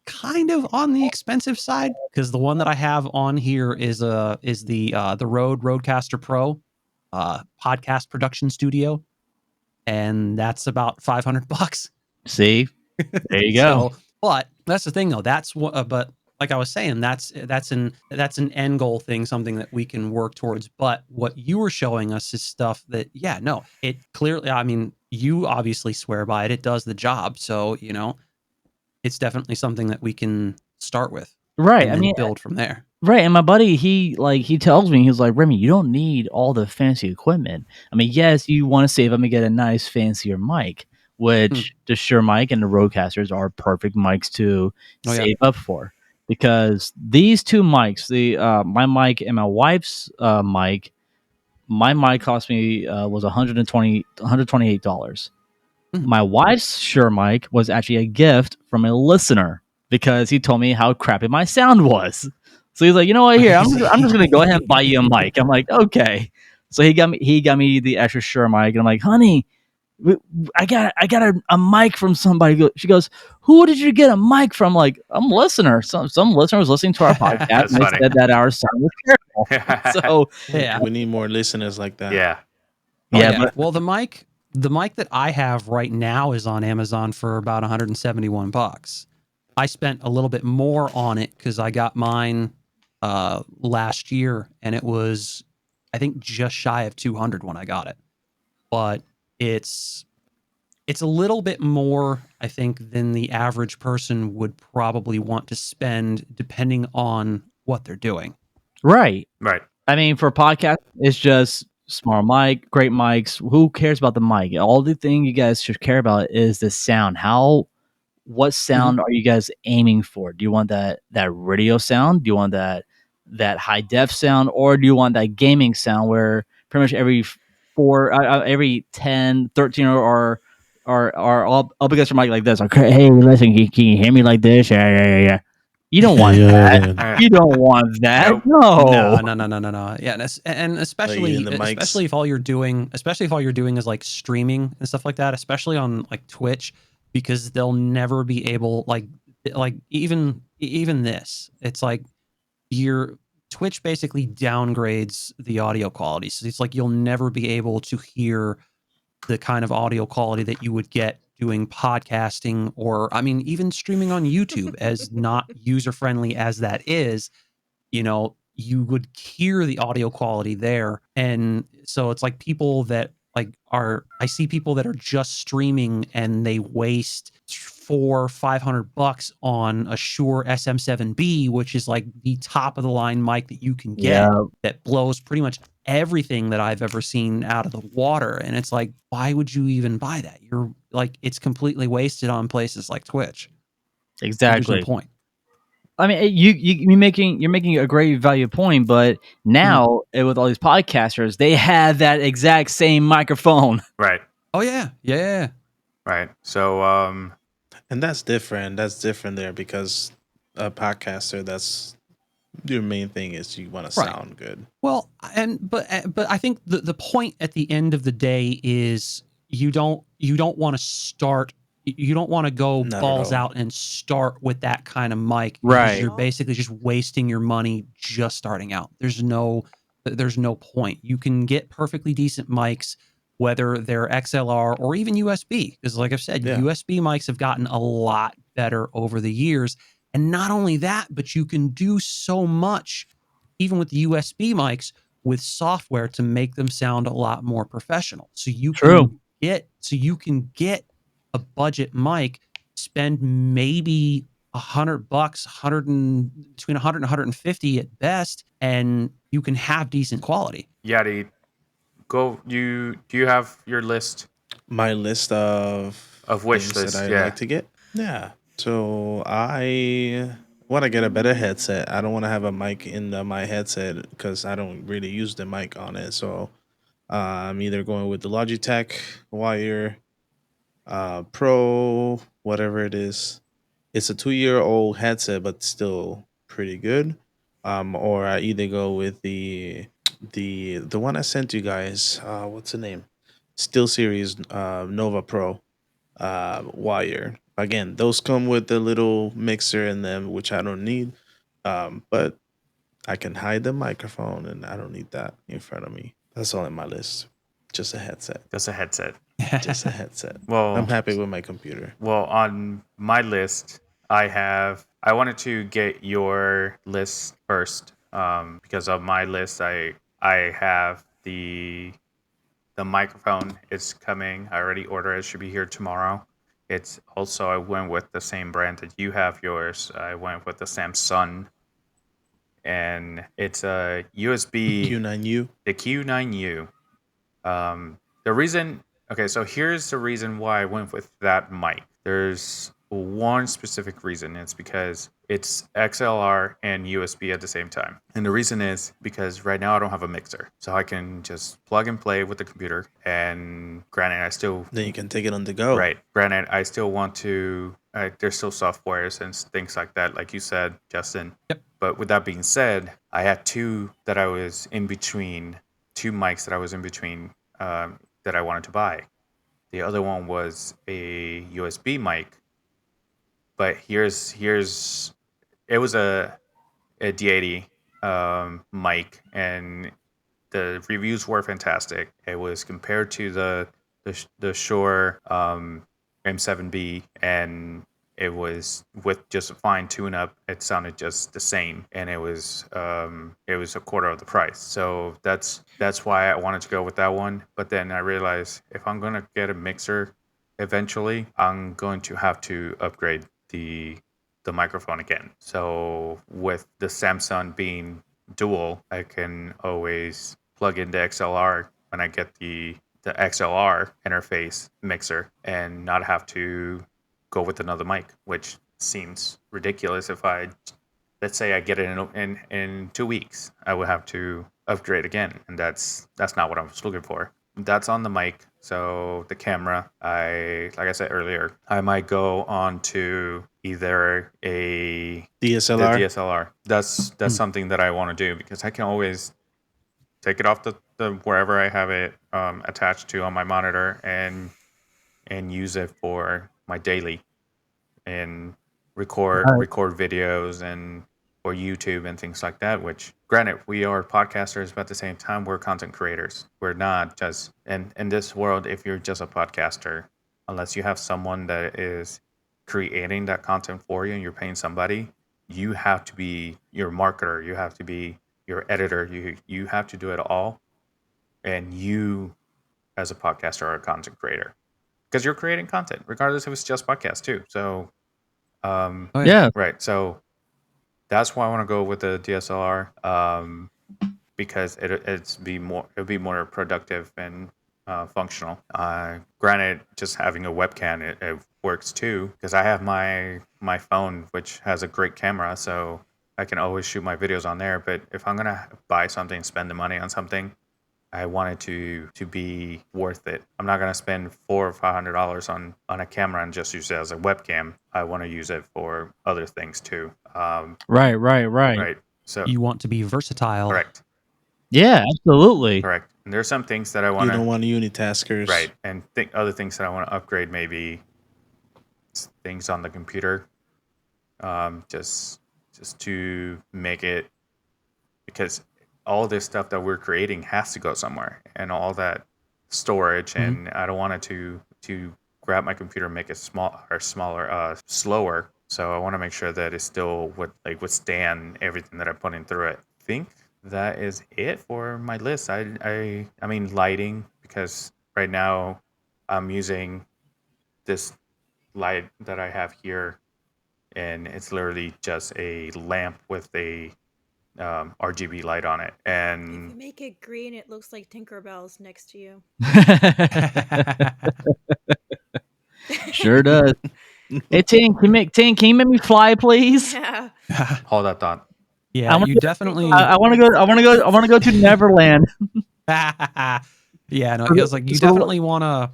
kind of on the expensive side. Because the one that I have on here is the Rodecaster Pro podcast production studio, and that's about $500. See, there you go. So, but that's the thing though. That's what. But like I was saying, that's an end goal thing, something that we can work towards. But what you were showing us is stuff that, yeah, no, it clearly. I mean, you obviously swear by it. It does the job. So it's definitely something that we can start with, Right. and I then mean, build from there. right. And my buddy, he tells me, he's like, Remy, you don't need all the fancy equipment. I mean, yes, you want to save up and get a nice fancier mic, which the Shure mic and the Roadcasters are perfect mics to Oh yeah. save up for, because these two mics, the my mic and my wife's mic, my mic cost me was $128. Mhm. My wife's Shure mic was actually a gift from a listener because he told me how crappy my sound was. So he's like, you know what? Here, I'm just gonna go ahead and buy you a mic. I'm like, okay. So he got me the extra Shure mic, and I'm like, honey, I got a mic from somebody. She goes, who did you get a mic from? Like, I'm a listener. Some listener was listening to our podcast, That's and they funny. said that our sound was terrible. So Yeah. We need more listeners like that. Yeah. yeah, yeah. but Well, the mic that I have right now is on Amazon for about $171. I spent a little bit more on it because I got mine last year, and it was, I think, just shy of 200 when I got it. But it's a little bit more, I think, than the average person would probably want to spend, depending on what they're doing. right. Right. I mean, for podcast, it's just smart mic, great mics. Who cares about the mic? All the thing you guys should care about is the sound. What sound are you guys aiming for? Do you want that radio sound? Do you want that high def sound, or do you want that gaming sound where pretty much every 10, 13 or I'll be your mic like this. Okay, hey, listen, can you hear me like this? Yeah. You don't want that. You don't want that. Nope. No. No. Yeah, and especially in the mics. especially if all you're doing is like streaming and stuff like that, especially on like Twitch, because they'll never be able, like even this. It's like your Twitch basically downgrades the audio quality. So it's like you'll never be able to hear the kind of audio quality that you would get doing podcasting, or I mean even streaming on YouTube. As not user friendly as that is, you would hear the audio quality there. And so it's like people that I see people that are just streaming and they waste $400-500 on a Shure SM7B, which is like the top of the line mic that you can get, Yeah. that blows pretty much everything that I've ever seen out of the water. And it's like, why would you even buy that? You're like, it's completely wasted on places like Twitch. Exactly. There's no point. I mean, you're making a great value point, but now with all these podcasters, they have that exact same microphone. Right. Oh yeah. Right. So And that's different. That's different there because a podcaster, that's your main thing is you want to Right. sound good. Well, but I think the point at the end of the day is you don't want to start. You don't want to go Not at balls all. out and start with that kind of mic, because Right. you're basically just wasting your money just starting out. There's no point. You can get perfectly decent mics, whether they're XLR or even USB, because like I've said, Yeah. USB mics have gotten a lot better over the years. And not only that, but you can do so much, even with the USB mics, with software to make them sound a lot more professional. So you True. can get a budget mic, spend maybe $100, between 100 and 150 at best, and you can have decent quality. Yadi, do you have your list My list of wish things lists? that I Yeah. like to get. Yeah. So I want to get a better headset. I don't want to have a mic in my headset because I don't really use the mic on it. So I'm either going with the Logitech Wire Pro whatever it is. It's a 2-year-old headset, but still pretty good. Or I either go with the one I sent you guys. What's the name? Steel Series Nova Pro wire. Again, those come with the little mixer in them, which I don't need. But I can hide the microphone, and I don't need that in front of me. That's all in my list. Just a headset. Just a headset. Just a headset. Well, I'm happy with my computer. Well, on my list, I wanted to get your list first, because of my list, I have the microphone is coming. I already ordered it. Should be here tomorrow. It's also, I went with the same brand that you have yours. I went with the Samsung, and it's a USB Q9U. the Q9U. The reason, okay, so here's the reason why I went with that mic. There's one specific reason. It's because it's XLR and USB at the same time. And the reason is because right now I don't have a mixer. So I can just plug and play with the computer. And granted, I still... Then you can take it on the go. Right. Granted, I still want to... there's still softwares and things like that, like you said, Justin. Yep. But with that being said, I had two that I was in between, two mics that I was in between that I wanted to buy. The other one was a USB mic, but it was a D80 mic, and the reviews were fantastic. It was compared to the Shure M7B, and it was with just a fine tune-up. It sounded just the same, and it was a quarter of the price. So that's why I wanted to go with that one. But then I realized if I'm gonna get a mixer eventually, I'm going to have to upgrade the microphone again. So with the Samsung being dual, I can always plug in the XLR when I get the XLR interface mixer and not have to go with another mic, which seems ridiculous. If let's say I get it in 2 weeks, I would have to upgrade again, and that's not what I was looking for. That's on the mic. So the camera, like I said earlier, I might go on to either a DSLR. The DSLR. That's something that I want to do, because I can always take it off the wherever I have it attached to on my monitor and use it for my daily and record videos and for YouTube and things like that. Which, granted, we are podcasters, but at the same time, we're content creators. We're not just in this world. If you're just a podcaster, unless you have someone that is creating that content for you and you're paying somebody, you have to be your marketer. You have to be your editor. You have to do it all, and you, as a podcaster, are a content creator, because you're creating content, regardless if it's just podcast too. So, Yeah. right. So that's why I want to go with the DSLR, because it'll be more productive and functional. Granted, just having a webcam, it works too, because I have my phone, which has a great camera, so I can always shoot my videos on there. But if I'm gonna buy something, spend the money on something, I want it to be worth it. I'm not gonna spend $400 or $500 on a camera and just use it as a webcam. I want to use it for other things too. Right. Right. So You want to be versatile. correct. Yeah, absolutely. Correct. And there's some things that I want You don't want unitaskers. right, and other things that I want to upgrade, maybe things on the computer, just to make it, because all this stuff that we're creating has to go somewhere, and all that storage, and I don't want it to grab my computer and make it smaller, slower. So I want to make sure that it still would withstand everything that I'm putting through it. I think that is it for my list. I mean lighting, because right now I'm using this light that I have here, and it's literally just a lamp with a RGB light on it. If And you make it green, it looks like Tinkerbell's next to you. Sure does. Hey, Ting, can you make me fly, please? Yeah. hold that thought. Yeah, wanna you go- definitely. I want to go to Neverland. Yeah, no, he was like, you So- definitely want to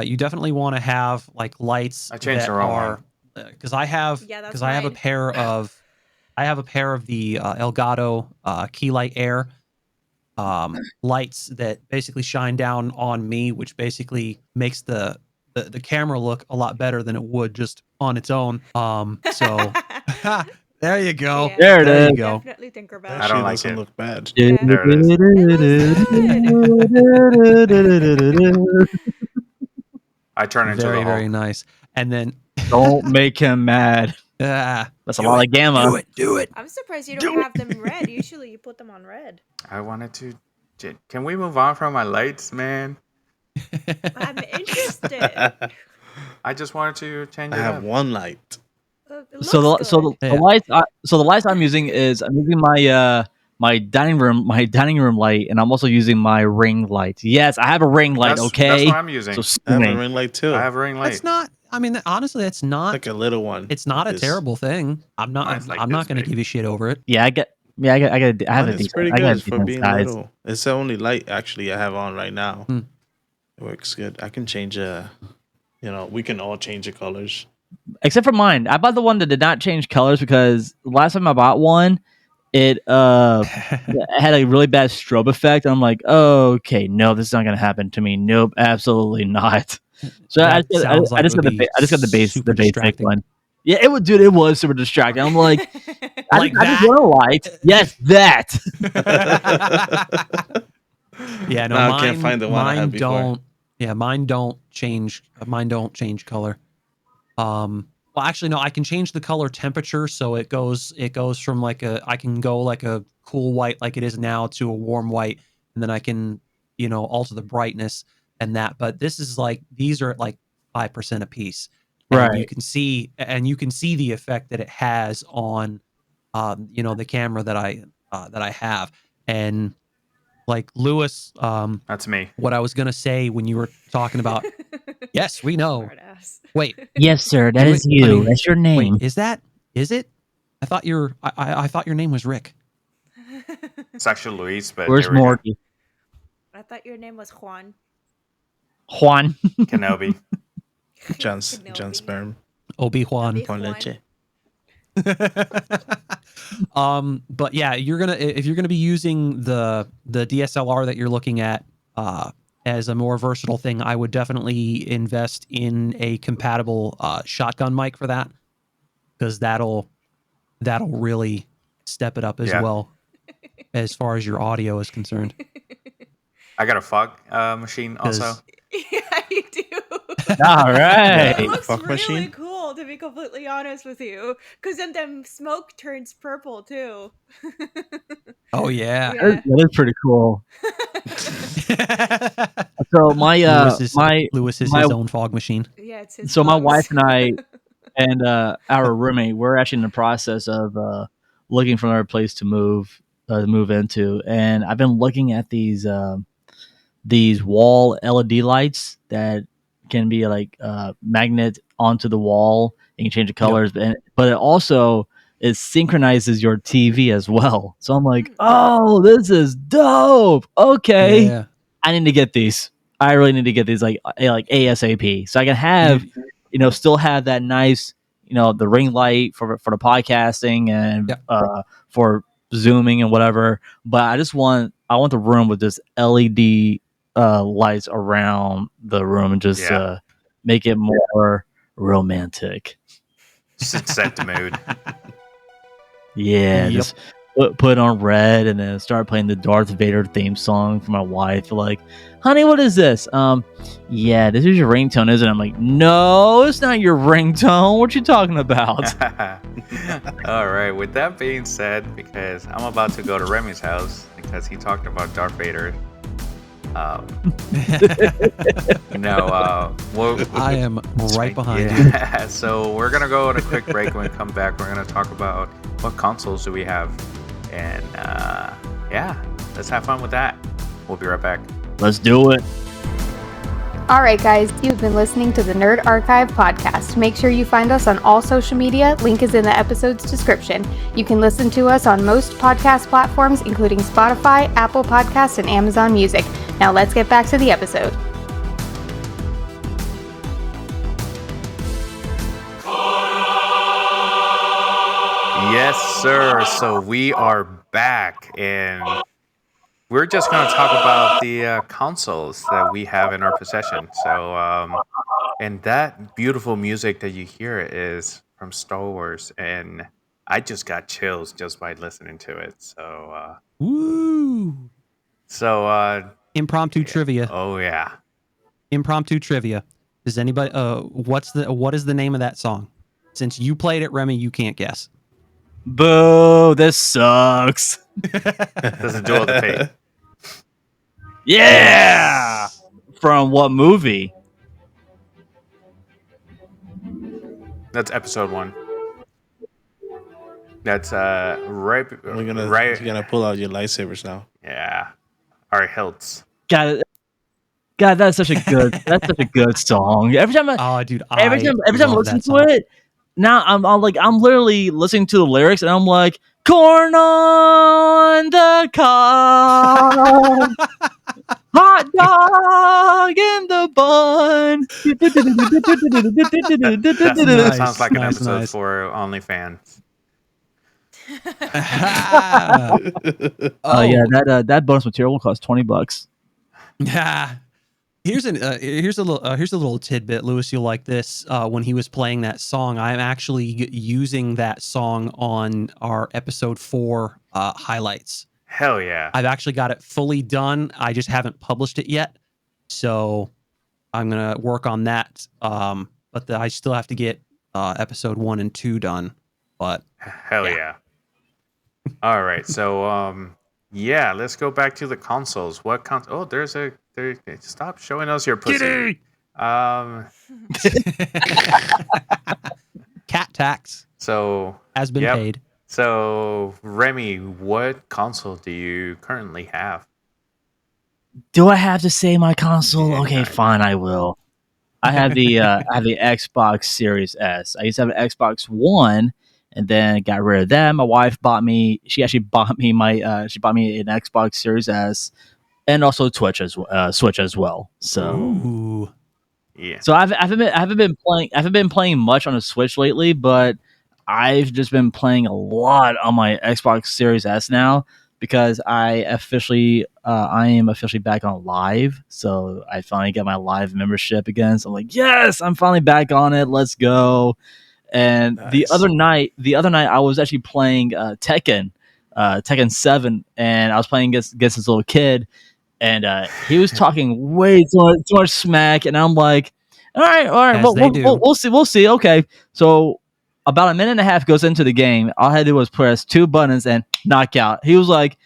you definitely want to have like lights I changed that the wrong are because I have Yeah, that's because I have a mine. pair of the Elgato Key Light Air lights that basically shine down on me, which basically makes the camera look a lot better than it would just on its own. So there you go. Yeah, There it There is. you go. definitely think about I it. don't Actually, like doesn't it. look bad. Yeah. There it is. I turn into Very the very Hulk. nice. And then Don't make him mad. That's a do lot it, of gamma. Do it. I'm surprised you don't have them red. Usually you put them on red. I wanted to. Can we move on from my lights, man? I'm interested. I just wanted to change I it have up. one light. It looks So the good. the Yeah. lights so the lights I'm using my my dining room light, and I'm also using my ring light. Yes, I have a ring light. That's Okay, what I'm using. so I have a sue me. ring light too. I have a ring light. That's not. I mean, honestly, that's not. like a little one. It's not a This- terrible thing. I'm not. Mine's like I'm this not going to big. give you shit over it. Yeah, I have Mine a is decent, pretty I got a good for decent being size. little. It's the only light actually I have on right now. Hmm. It works good. I can change we can all change the colors. Except for mine, I bought the one that did not change colors because last time I bought one, it had a really bad strobe effect. And I'm like, oh, okay, no, this is not going to happen to me. Nope, absolutely not. So That sounds like I just it would got be the super basic distracting. one. Yeah, it would, dude. It was super distracting. I'm like, Like I just that? want a light. Yes, that. Yeah, no, Now I mine, can't find the one I mine had before. don't. Yeah, mine don't change. Mine don't change color. Well, actually, no. I can change the color temperature, so it goes from like I can go like a cool white, like it is now, to a warm white, and then I can alter the brightness and that. But this is like these are at like 5% a piece, and Right. you can see the effect that it has on the camera that I have. And like Lewis, That's me. what I was gonna say when you were talking about, yes, we know. Smartass. Wait, Yes, sir. That Do is it- you. I mean, That's your name. wait, is it? I thought I thought your name was Rick. It's actually Luis, but Where's there we go. Morty? I thought your name was Juan. Juan. Kenobi. John Kenobi. Sperm. Obi-Wan. Obi- Juan Juan. Leche. But yeah, if you're gonna be using the DSLR that you're looking at as a more versatile thing, I would definitely invest in a compatible shotgun mic for that, because that'll really step it up as Yeah. well as far as your audio is concerned. I got a fog machine also. Yeah, you do. All right. It looks Fuck really machine? cool, to be completely honest with you. Because then the smoke turns purple, too. Oh yeah. Yeah. That is pretty cool. So my Lewis is my- his own fog machine. Yeah, it's his So my lungs. wife and I and our roommate, we're actually in the process of looking for another place to move into, and I've been looking at these wall LED lights that can be like magnet onto the wall. You can change the colors, but it also synchronizes your TV as well. So I'm like, oh, this is dope. Okay, Yeah. I need to get these. I really need to get these like ASAP, so I can have still have that nice the ring light for the podcasting and for zooming and whatever. But I want the room with this LED lights around the room and just make it more romantic. Set the mood. Yeah, Yep. just put on red and then start playing the Darth Vader theme song for my wife. Like, honey, what is this? Yeah, this is your ringtone, isn't it? I'm like, no, it's not your ringtone. What you talking about? All right. With that being said, because I'm about to go to Remy's house because he talked about Darth Vader. I am right behind you. Yeah. So we're gonna go on a quick break. When we come back, we're gonna talk about what consoles do we have, and let's have fun with that. We'll be right back. Let's do it. Alright guys, you've been listening to the Nerd Archive podcast. Make sure you find us on all social media, link is in the episode's description. You can listen to us on most podcast platforms including Spotify, Apple Podcasts, and Amazon Music. Now let's get back to the episode. sir. So we are back, and we're just going to talk about the consoles that we have in our possession. So, and that beautiful music that you hear is from Star Wars, and I just got chills just by listening to it. So, Woo! Impromptu trivia. Oh yeah. Impromptu trivia. Does anybody? What is the name of that song? Since you played it, Remy, you can't guess. Boo! This sucks. This is Duel of the Fate. Yeah. From what movie? That's episode 1. That's right. You're gonna pull out your lightsabers now. Yeah, our hilts. God, that's such a good song. Every time I listen to it, now I'm literally listening to the lyrics and I'm like, corn on the cob, hot dog in the bun. That sounds like an episode for OnlyFans. That bonus material will cost $20. Yeah. Here's a little tidbit, Lewis. You'll like this. When he was playing that song, I'm actually using that song on our episode 4 highlights. Hell yeah! I've actually got it fully done. I just haven't published it yet, so I'm gonna work on that. But I still have to get episode 1 and 2 done. But hell yeah! All right, so yeah, let's go back to the consoles. What console? Oh, there's a. Stop showing us your pussy. Cat tax. So has been paid. So Remy, what console do you currently have? Do I have to say my console? Okay, fine, I will. I have the Xbox Series S. I used to have an Xbox One, and then got rid of that. My wife bought me. She actually bought me she bought me an Xbox Series S. And also Switch as well. So, ooh. Yeah. So I haven't been playing much on the Switch lately, but I've just been playing a lot on my Xbox Series S now because I am officially back on Live. So I finally got my Live membership again. So I'm like, yes, I'm finally back on it. Let's go. And nice. the other night I was actually playing Tekken 7, and I was playing against this little kid. And he was talking way too much smack, and I'm like, all right, we'll see. Okay, so about a minute and a half goes into the game. All I had to do was press 2 buttons and knock out. He was like,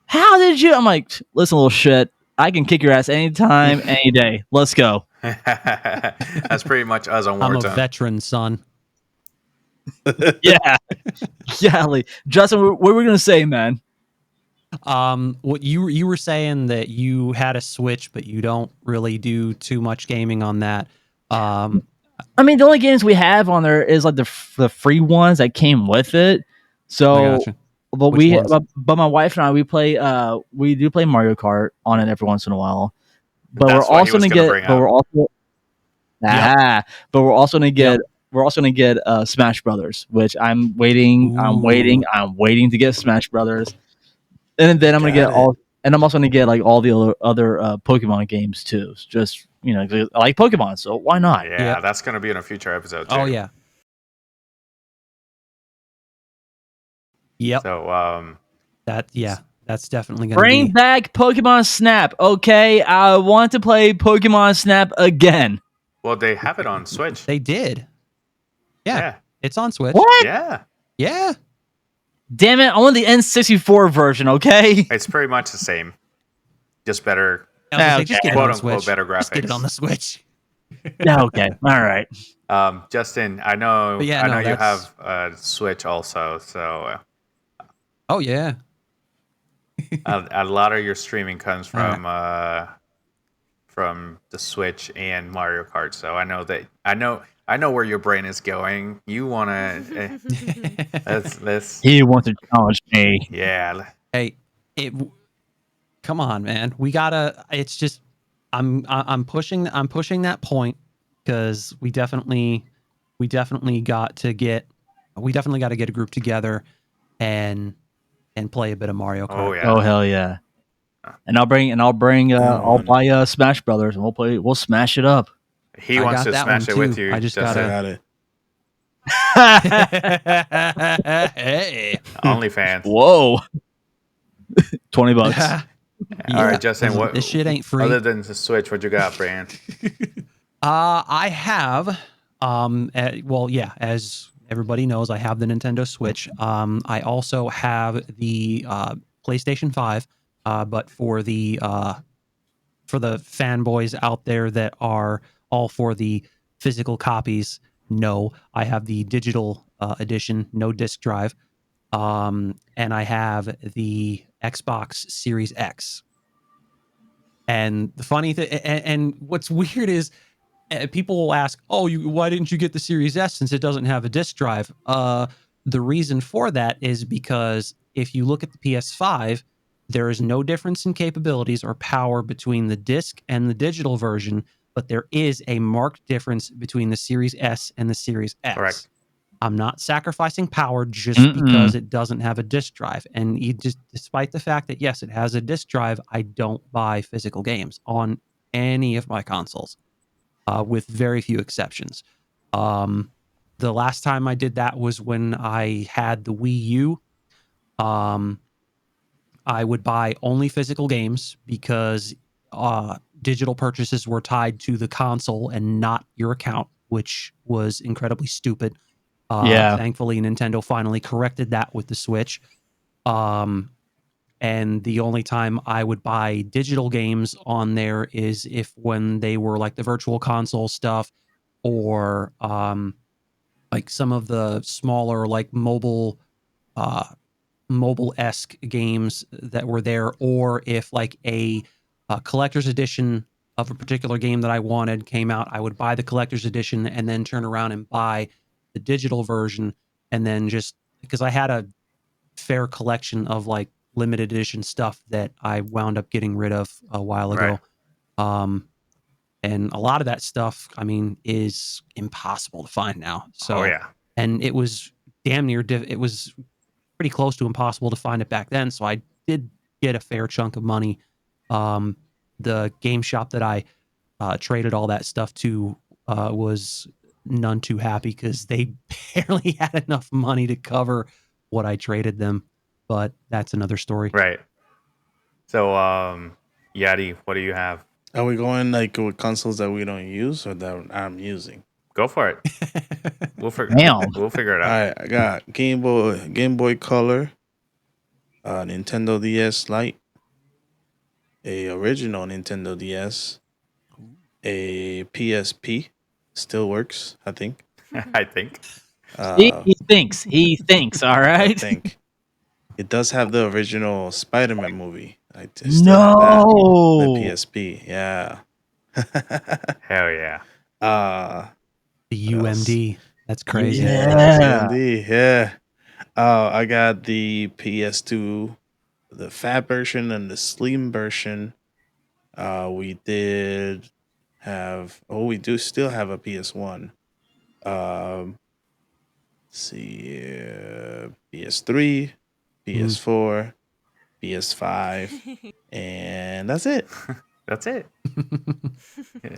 "How did you?" I'm like, "Listen, little shit, I can kick your ass anytime, any day. Let's go." That's pretty much us on Warzone. I'm a veteran, son. Yeah, Justin, what were we gonna say, man? What you were saying that you had a Switch, but you don't really do too much gaming on that. I mean, the only games we have on there is like the free ones that came with it. So, but my wife and I we do play Mario Kart on it every once in a while. But we're also gonna get Smash Brothers, which I'm waiting. Ooh. I'm waiting to get Smash Brothers. And then I'm also gonna get like all the other Pokemon games too. Just I like Pokemon, so why not? Yeah, that's gonna be in a future episode too. Oh yeah. Yep. So that's definitely gonna bring back Pokemon Snap. Okay, I want to play Pokemon Snap again. Well, they have it on Switch. They did. Yeah. It's on Switch. What? Yeah. Damn it! I want the N64 version. Okay. It's pretty much the same, just better. Just get it on the Switch. Switch. Better graphics. Just get it on the Switch. Okay. All right. Justin, I know you have a Switch also, so. Oh yeah. A lot of your streaming comes from the Switch and Mario Kart, so I know where your brain is going. You wanna let's. He wants to challenge me. Yeah. Hey, come on, man. We gotta. It's just I'm pushing that point because we definitely got to get a group together and play a bit of Mario Kart. Oh yeah. Oh hell yeah! And I'll buy Smash Brothers and we'll smash it up. He I wants got to that smash one it with too. you. I just I Justin. got it. Hey. OnlyFans. Whoa. $20. All right, Justin. What this shit ain't free. other than the Switch? What you got, Brian? I have, as everybody knows, I have the Nintendo Switch. I also have the PlayStation 5, but for the fanboys out there that are all for the physical copies, no, I have the digital edition, no disc drive, and I have the Xbox Series X. And the funny thing, and what's weird is, people will ask, "Oh, why didn't you get the Series S since it doesn't have a disc drive?" The reason for that is because if you look at the PS5, there is no difference in capabilities or power between the disc and the digital version, but there is a marked difference between the Series S and the Series X. Correct. I'm not sacrificing power just because it doesn't have a disc drive. And despite the fact that, yes, it has a disc drive, I don't buy physical games on any of my consoles. With very few exceptions. The last time I did that was when I had the Wii U. I would buy only physical games because digital purchases were tied to the console and not your account, which was incredibly stupid. Thankfully, Nintendo finally corrected that with the Switch. And the only time I would buy digital games on there is if when they were like the virtual console stuff, or like some of the smaller like mobile-esque games that were there, or if like a collector's edition of a particular game that I wanted came out, I would buy the collector's edition and then turn around and buy the digital version, and then just because I had a fair collection of like limited edition stuff that I wound up getting rid of a while ago. Right. And a lot of that stuff, I mean, is impossible to find now. So, Oh yeah. and it was damn near, it was pretty close to impossible to find it back then. So I did get a fair chunk of money. The game shop that I traded all that stuff to was none too happy because they barely had enough money to cover what I traded them. But that's another story. Right. So, Yadi, what do you have? Are we going like with consoles that we don't use or that I'm using? Go for it. We'll figure it All out. right, I got Game Boy Color, Nintendo DS Lite, a original Nintendo DS, a PSP, still works, I think. I think. He thinks. All right. I think it does have the original Spider-Man movie. I still have that. The PSP, yeah. Hell yeah. The UMD. That's crazy. Yeah. UMD, yeah. I got the PS2, the fat version and the slim version. We do still have a PS1. PS3, PS4, PS5, and that's it. That's it.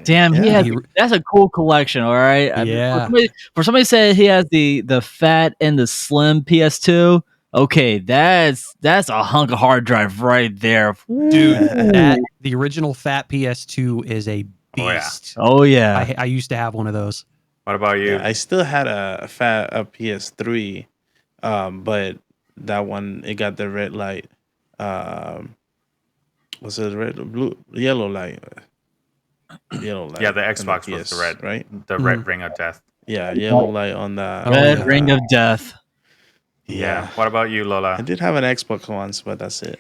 Damn, Yeah. that's a cool collection. All right. I mean, Yeah. for somebody said he has the fat and the slim PS2. Okay, that's a hunk of hard drive right there, Dude, Ooh. the original fat PS2 is a Oh, yeah. beast. Oh yeah. I used to have one of those. What about you? Yeah, I still had a PS3, but that one it got the red light. Was it red or blue? Yellow light. Yellow light. Yeah, the on Xbox was PS, the red, right? the red ring of death. Yeah, yellow light on the Red yeah. Ring of Death. Yeah. What about you, I Lola? did have an Xbox once, but that's it.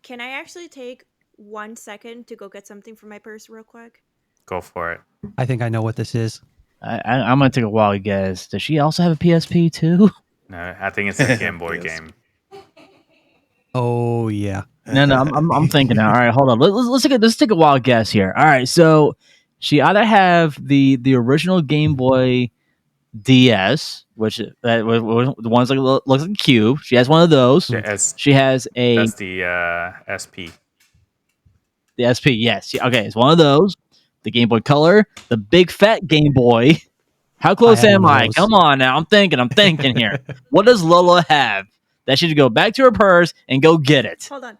Can I actually take 1 second to go get something from my purse real quick? Go for it. I think I know what this is. I'm gonna take a wild guess. Does she also have a PSP too? No, I think it's a Game Boy Yes. game. Oh yeah. No, I'm thinking now. All right, hold on. Let's take a wild guess here. All right, so she either have the original Game Boy DS, which that the ones that looks like a cube. She has one of those. She has That's the SP. the SP. Yes. Okay, it's one of those. The Game Boy Color, the big fat Game Boy. How close had am one of I? those. Come on now. I'm thinking here. What does Lola have that she should go back to her purse and go get it? Hold on.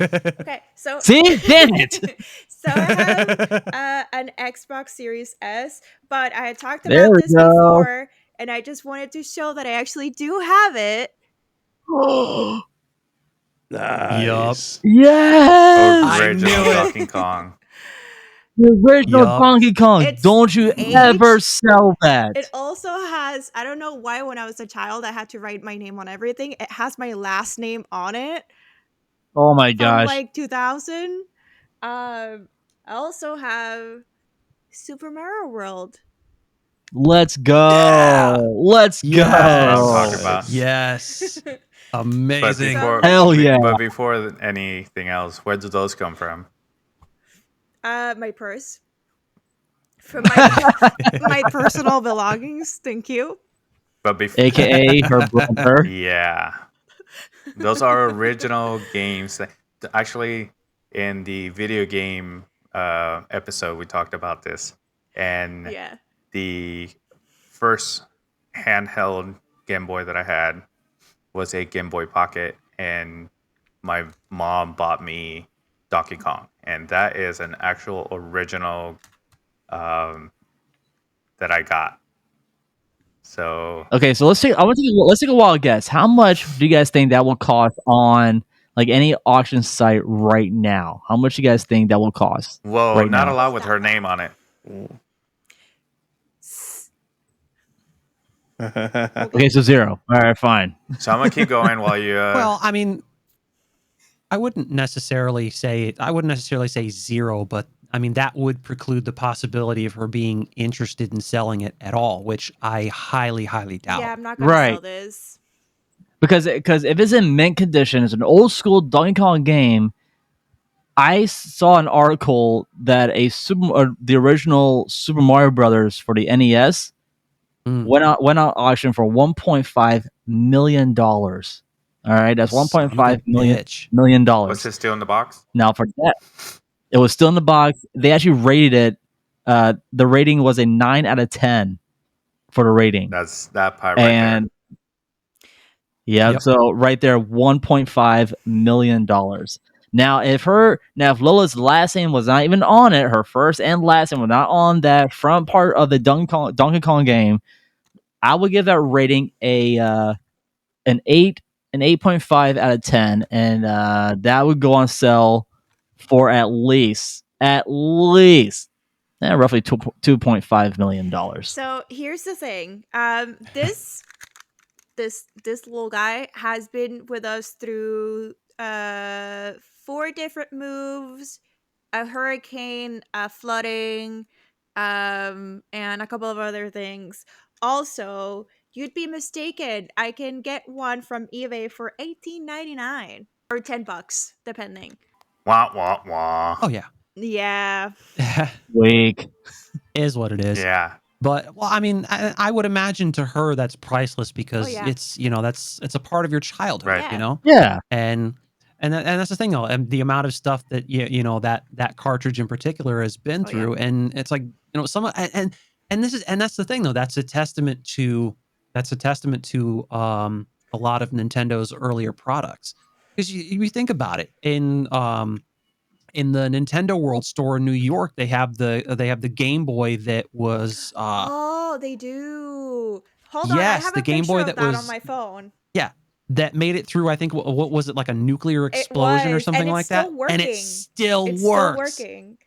Okay, so See? Damn it. So I have an Xbox Series S, but I had talked There about we this go. before, and I just wanted to show that I actually do have it. Nice. Yes. Original knew it. Donkey Kong. The original Yup. Donkey Kong. It's Don't you aged. ever sell that. It also has, I don't know why when I was a child I had to write my name on everything. It has my last name on it Oh my from gosh. like 2000. I also have Super Mario World. Let's go. Yeah. Let's Yes. go. That's what I'm talking about. Yes. But Amazing. before, Hell yeah. But before anything else, where do those come from? My purse. From my personal belongings. Thank you. But before, AKA her brother. yeah, those are original games. Actually, in the video game episode, we talked about this, and Yeah. the first handheld Game Boy that I had was a Game Boy Pocket, and my mom bought me Donkey Kong, and that is an actual original that I got. So Okay, so let's take a wild guess. How much do you guys think that will cost on like any auction site right now? How much do you guys think that will cost? whoa, Right not now. a lot with her name on it. Okay, so 0. All right, fine. So I'm gonna keep going while you. Well, I mean, I wouldn't necessarily say 0, but I mean that would preclude the possibility of her being interested in selling it at all, which I highly, highly doubt. Yeah, I'm not gonna Right. sell this. Because if it's in mint condition, it's an old school Donkey Kong game. I saw an article that the original Super Mario Brothers for the NES Mm. went on auction for $1.5 million. All right, that's Son of a $1.5 bitch. million. Was it still in the box? Now for that, it was still in the box. They actually rated it. The rating was a 9 out of 10 for the rating. That's that part right And Yep. so right there, $1.5 million. Now, if Lola's last name was not even on it, her first and last name was not on that front part of the Donkey Kong game, I would give that rating an 8.5 out of 10, and that would go on sale for at least roughly $2.5 million. So here's the thing. This little guy has been with us through 4 different moves, a hurricane, a flooding, and a couple of other things. Also, you'd be mistaken. I can get one from eBay for $18.99 or $10, depending. Wah wah wah. Oh yeah. Yeah. Weak. Is what it is. Yeah. But well, I mean, I would imagine to her that's priceless because yeah. it's it's a part of your childhood, Right. you know. Yeah. And that's the thing though, and the amount of stuff that that cartridge in particular has been Oh, yeah. through, and it's like that's the thing though, that's a testament to a lot of Nintendo's earlier products, because you think about it in the Nintendo World Store in New York, they have the Game Boy that was Oh, they do. Hold on, I yes, have the a Game picture Boy of that that on was my phone. that made it through. I think what was it, like a nuclear explosion or was, something and like it's that, still working. and it still It's works. still working.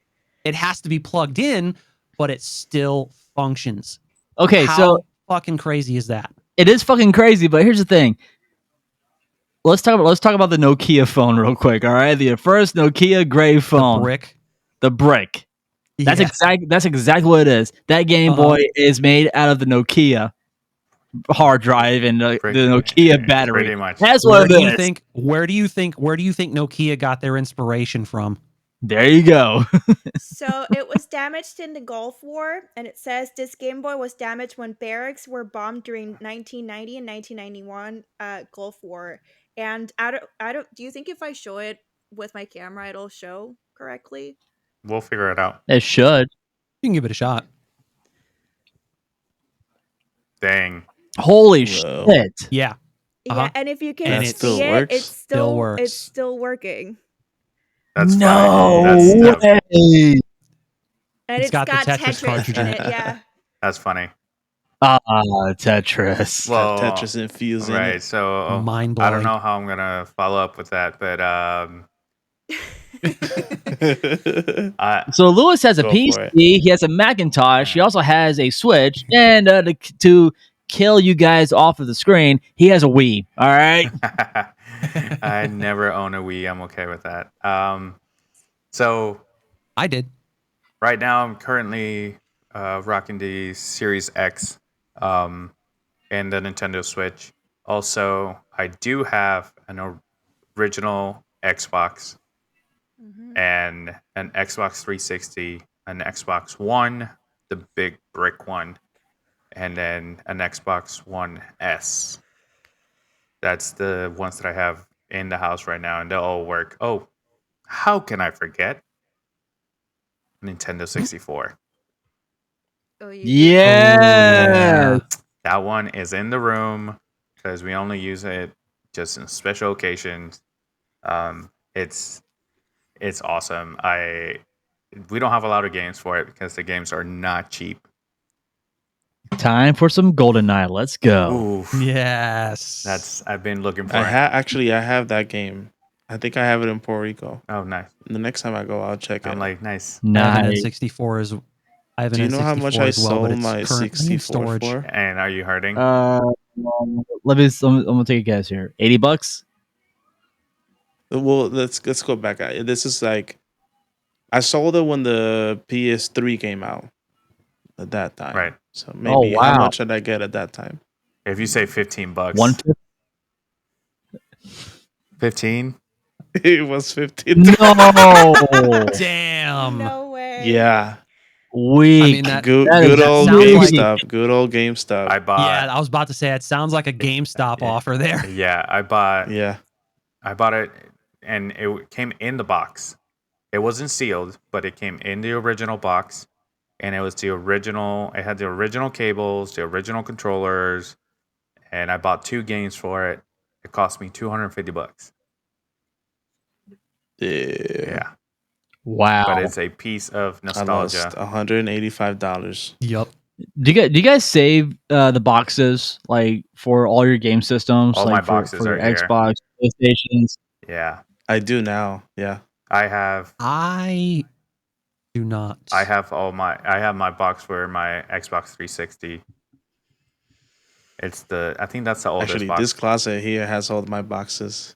It has to be plugged in, but it still functions. Okay, How so fucking crazy is that? it is fucking crazy, but here's the thing. Let's talk about the Nokia phone real quick, all right? The first Nokia gray phone. The brick. The brick. That's Yeah. that's exactly what it is. That Game Boy is made out of the Nokia hard drive and the Nokia battery. Pretty much. That's Where what do it you is. think Nokia got their inspiration from? There you go. So it was damaged in the Gulf War, and it says this Game Boy was damaged when barracks were bombed during 1990 and 1991 Gulf War. And I don't. Do you think if I show it with my camera, it'll show correctly? We'll figure it out. It should. You can give it a shot. Dang. Holy Whoa. shit. Yeah. Yeah, Uh-huh. and if you can And see it still it, works? it's Still still works. it's still working, That's No funny. That's way. and It's it's got got, the Tetris Tetris cartridge in in it. it. Yeah. that's funny. Tetris. Well, Tetris infused in right. it. So Mind I don't blowing. know how I'm gonna follow up with that, but So Lewis has a Go for PC, it. he has a Macintosh, he also has a Switch, and to kill you guys off of the screen, he has a Wii. All right. I never own a Wii. I'm okay with that. So I did. right now I'm currently rocking the Series X and the Nintendo Switch. Also, I do have an original Xbox Mhm. and an Xbox 360, an Xbox One, the big brick one, and then an Xbox One S. That's the ones that I have in the house right now, and they all work. Oh, how can I forget? Nintendo 64. Oh, you Yeah. That one is in the room because we only use it just in special occasions. It's awesome. We don't have a lot of games for it because the games are not cheap. Time for some GoldenEye. Let's go. Oof. Yes. I've been looking for I it. have that game. I think I have it in Puerto Rico. Oh, nice. The next time I go, I'll check I'm it. like, nice. I have an Nice. N64 as I have an Do you know how N64 much I as well, but sold it's my currently in 64 storage. for? And are you hurting? I'm gonna take a guess here. $80. Well, let's go back. This is like I sold it when the PS3 came out at that time. Right. So maybe how wow. much did I get at that time? If you say $15, 150. 15. It was 15. No. Damn. No way. Yeah. Weak. I mean, that Good That is old sounds like- GameStop. Good old GameStop. I bought. yeah, I was about to say it sounds like a GameStop offer there. Yeah, I bought Yeah. it, and it came in the box. It wasn't sealed, but it came in the original box, and it was the original. It had the original cables, the original controllers, and I bought 2 games for it. It cost me $250. Yeah, Wow. but it's a piece of I lost nostalgia. $185. Yep. Do you guys save the boxes like for all your game systems? All like my for, boxes for your are here. Xbox, PlayStations. Yeah, I do now. Yeah. I have. I do not. I have my box for my Xbox 360. I think that's the oldest Actually, box. this closet here has all my boxes.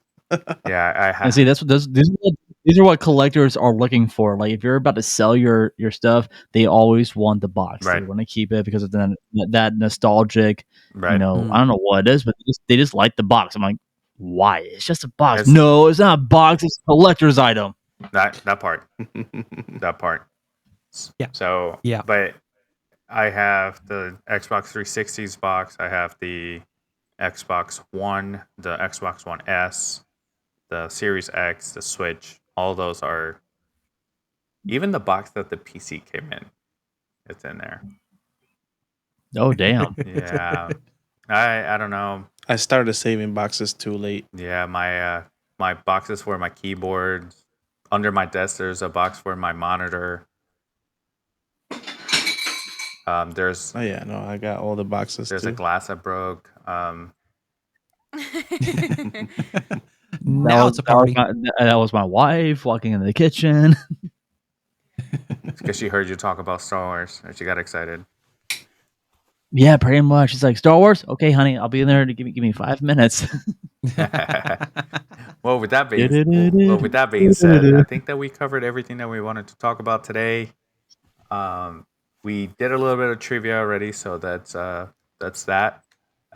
Yeah, I have. And see, these are what collectors are looking for. Like if you're about to sell your stuff, they always want the box. They Right. want to keep it because of that nostalgic. Right. You know, Mm. I don't know what it is, but they just like the box. I'm like, why? It's just a box. It's- No, it's not a box. It's a collector's item. That part. That part. Yeah. So Yeah. but I have the Xbox 360's box. I have the Xbox One, the Xbox One S, the Series X, the Switch. All those are. Even the box that the PC came in, it's in there. Oh damn. Yeah. I don't know. I started saving boxes too late. Yeah, my boxes for my keyboard. Under my desk, there's a box for my monitor. There's Oh yeah, no, I got all the boxes a too. glass that broke. Now it's a party. That was my wife walking in the kitchen. Because she heard you talk about Star Wars and she got excited. Yeah, pretty much. She's like, Star Wars? Okay, honey, I'll be in there to give me 5 minutes. Well, with that being said, I think that we covered everything that we wanted to talk about today. We did a little bit of trivia already, so that's that.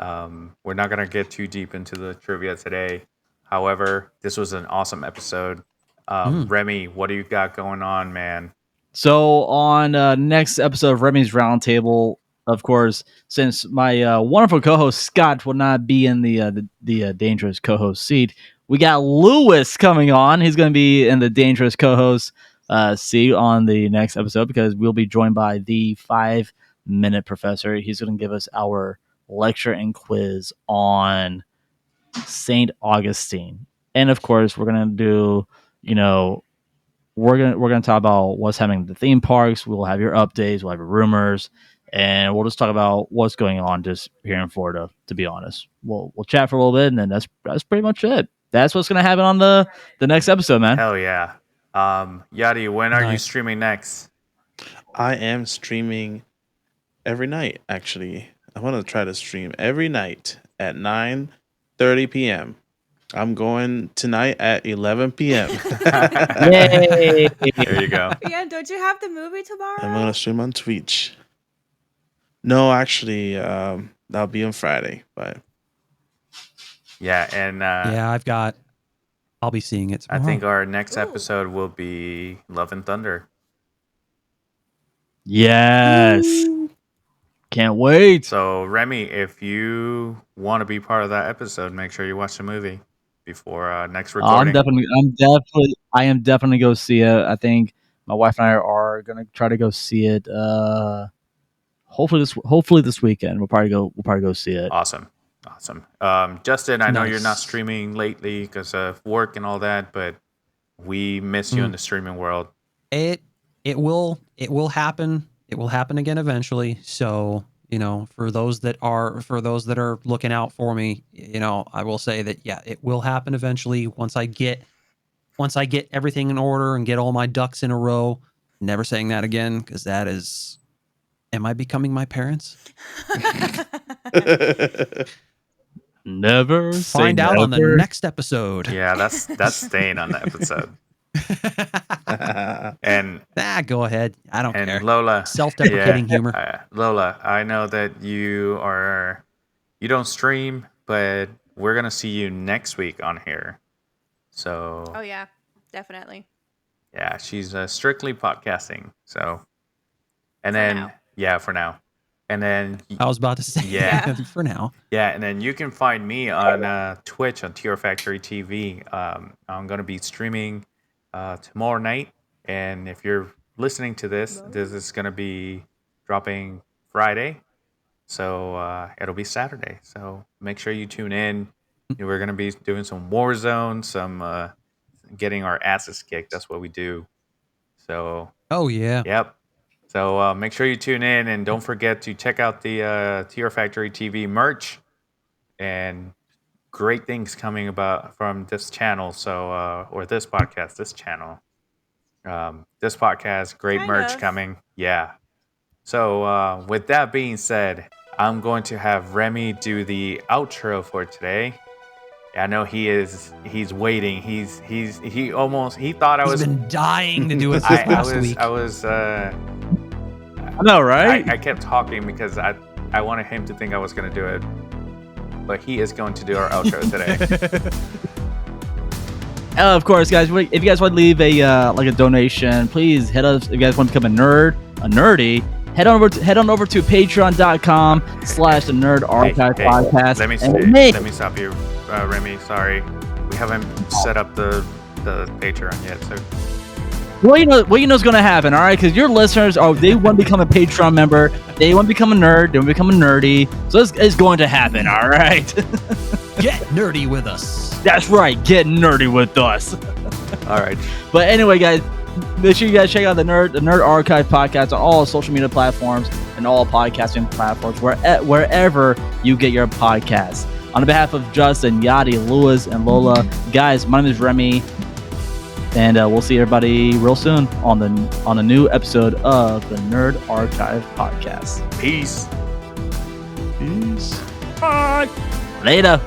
We're not gonna get too deep into the trivia today. However, this was an awesome episode. Remy, what do you got going on, man? So on next episode of Remy's Roundtable, of course, since my wonderful co-host Scott will not be in the dangerous co-host seat, we got Lewis coming on. He's going to be in the dangerous co-host seat on the next episode because we'll be joined by the 5-minute professor. He's going to give us our lecture and quiz on St. Augustine, and of course, we're going to do, we're gonna talk about what's happening at the theme parks. We'll have your updates. We'll have your rumors, and we'll just talk about what's going on just here in Florida. To be honest, we'll chat for a little bit, and then that's pretty much it. That's what's gonna happen on the next episode, man. Hell yeah. Yadi, when are you streaming next? I am streaming every night. Actually, I want to try to stream every night at 9:30 p.m. I'm going tonight at 11 p.m. Yay! There you go. Yeah, don't you have the movie tomorrow? I'm going to stream on Twitch. No, actually, that'll be on Friday. But Yeah, and yeah, I'll be seeing it tomorrow. I think our next episode will be Love and Thunder. Yes. Can't wait. So, Remy, if you want to be part of that episode, make sure you watch the movie before next recording. I am definitely go see it. I think my wife and I are gonna try to go see it. Hopefully this weekend. We'll probably go see it. Awesome. Justin, I know you're not Nice. streaming lately because of work and all that, but we miss you in the streaming world. It will happen. It will happen again eventually. So, for those that are looking out for me, I will say that it will happen eventually once I get everything in order and get all my ducks in a row. Never saying that again, because that is, am I becoming my parents? Never Find out on the next episode. Yeah, that's staying on the episode. And Go ahead. I don't care. and Lola, Self-deprecating humor. Lola, I know that you don't stream, but we're gonna see you next week on here. So Oh yeah, definitely. yeah, she's strictly podcasting. So, and For then now. for now, and then I was about to say, Yeah. for now. and then you can find me on Twitch on Tier Factory TV. I'm gonna be streaming tomorrow night, and if you're listening to this is gonna be dropping Friday, so it'll be Saturday. So make sure you tune in. We're gonna be doing some Warzone, some getting our asses kicked. That's what we do. So Oh yeah. yep. So make sure you tune in, and don't forget to check out the Tier Factory TV merch and great things coming from this channel. So or this podcast, this channel, this podcast, great Kind merch of. coming. Yeah. So with that being said, I'm going to have Remy do the outro for today. I know he's waiting. He thought I He's was. been dying to do it since I last week. was. I know, right? I kept talking because I wanted him to think I was going to do it, but he is going to do our outro today. Of course, guys. If you guys want to leave a donation, please hit us. If you guys want to become a nerdy, head on over to patreon.com/the Nerd Archive Podcast. Let me stop you, Remy. Sorry, we haven't set up the Patreon yet. So what you know is going to happen, all right? Because your listeners they want to become a Patreon member, they want to become a nerd, they want to become a nerdy. So it's going to happen, all right? Get nerdy with us. That's right, get nerdy with us. all right. But anyway, guys, make sure you guys check out the Nerd Archive Podcast on all social media platforms and all podcasting platforms, wherever you get your podcasts. On behalf of Justin, Yadi, Lewis, and Lola, guys, my name is Remy, and we'll see everybody real soon on a new episode of the Nerd Archive Podcast. Peace. Bye. Later.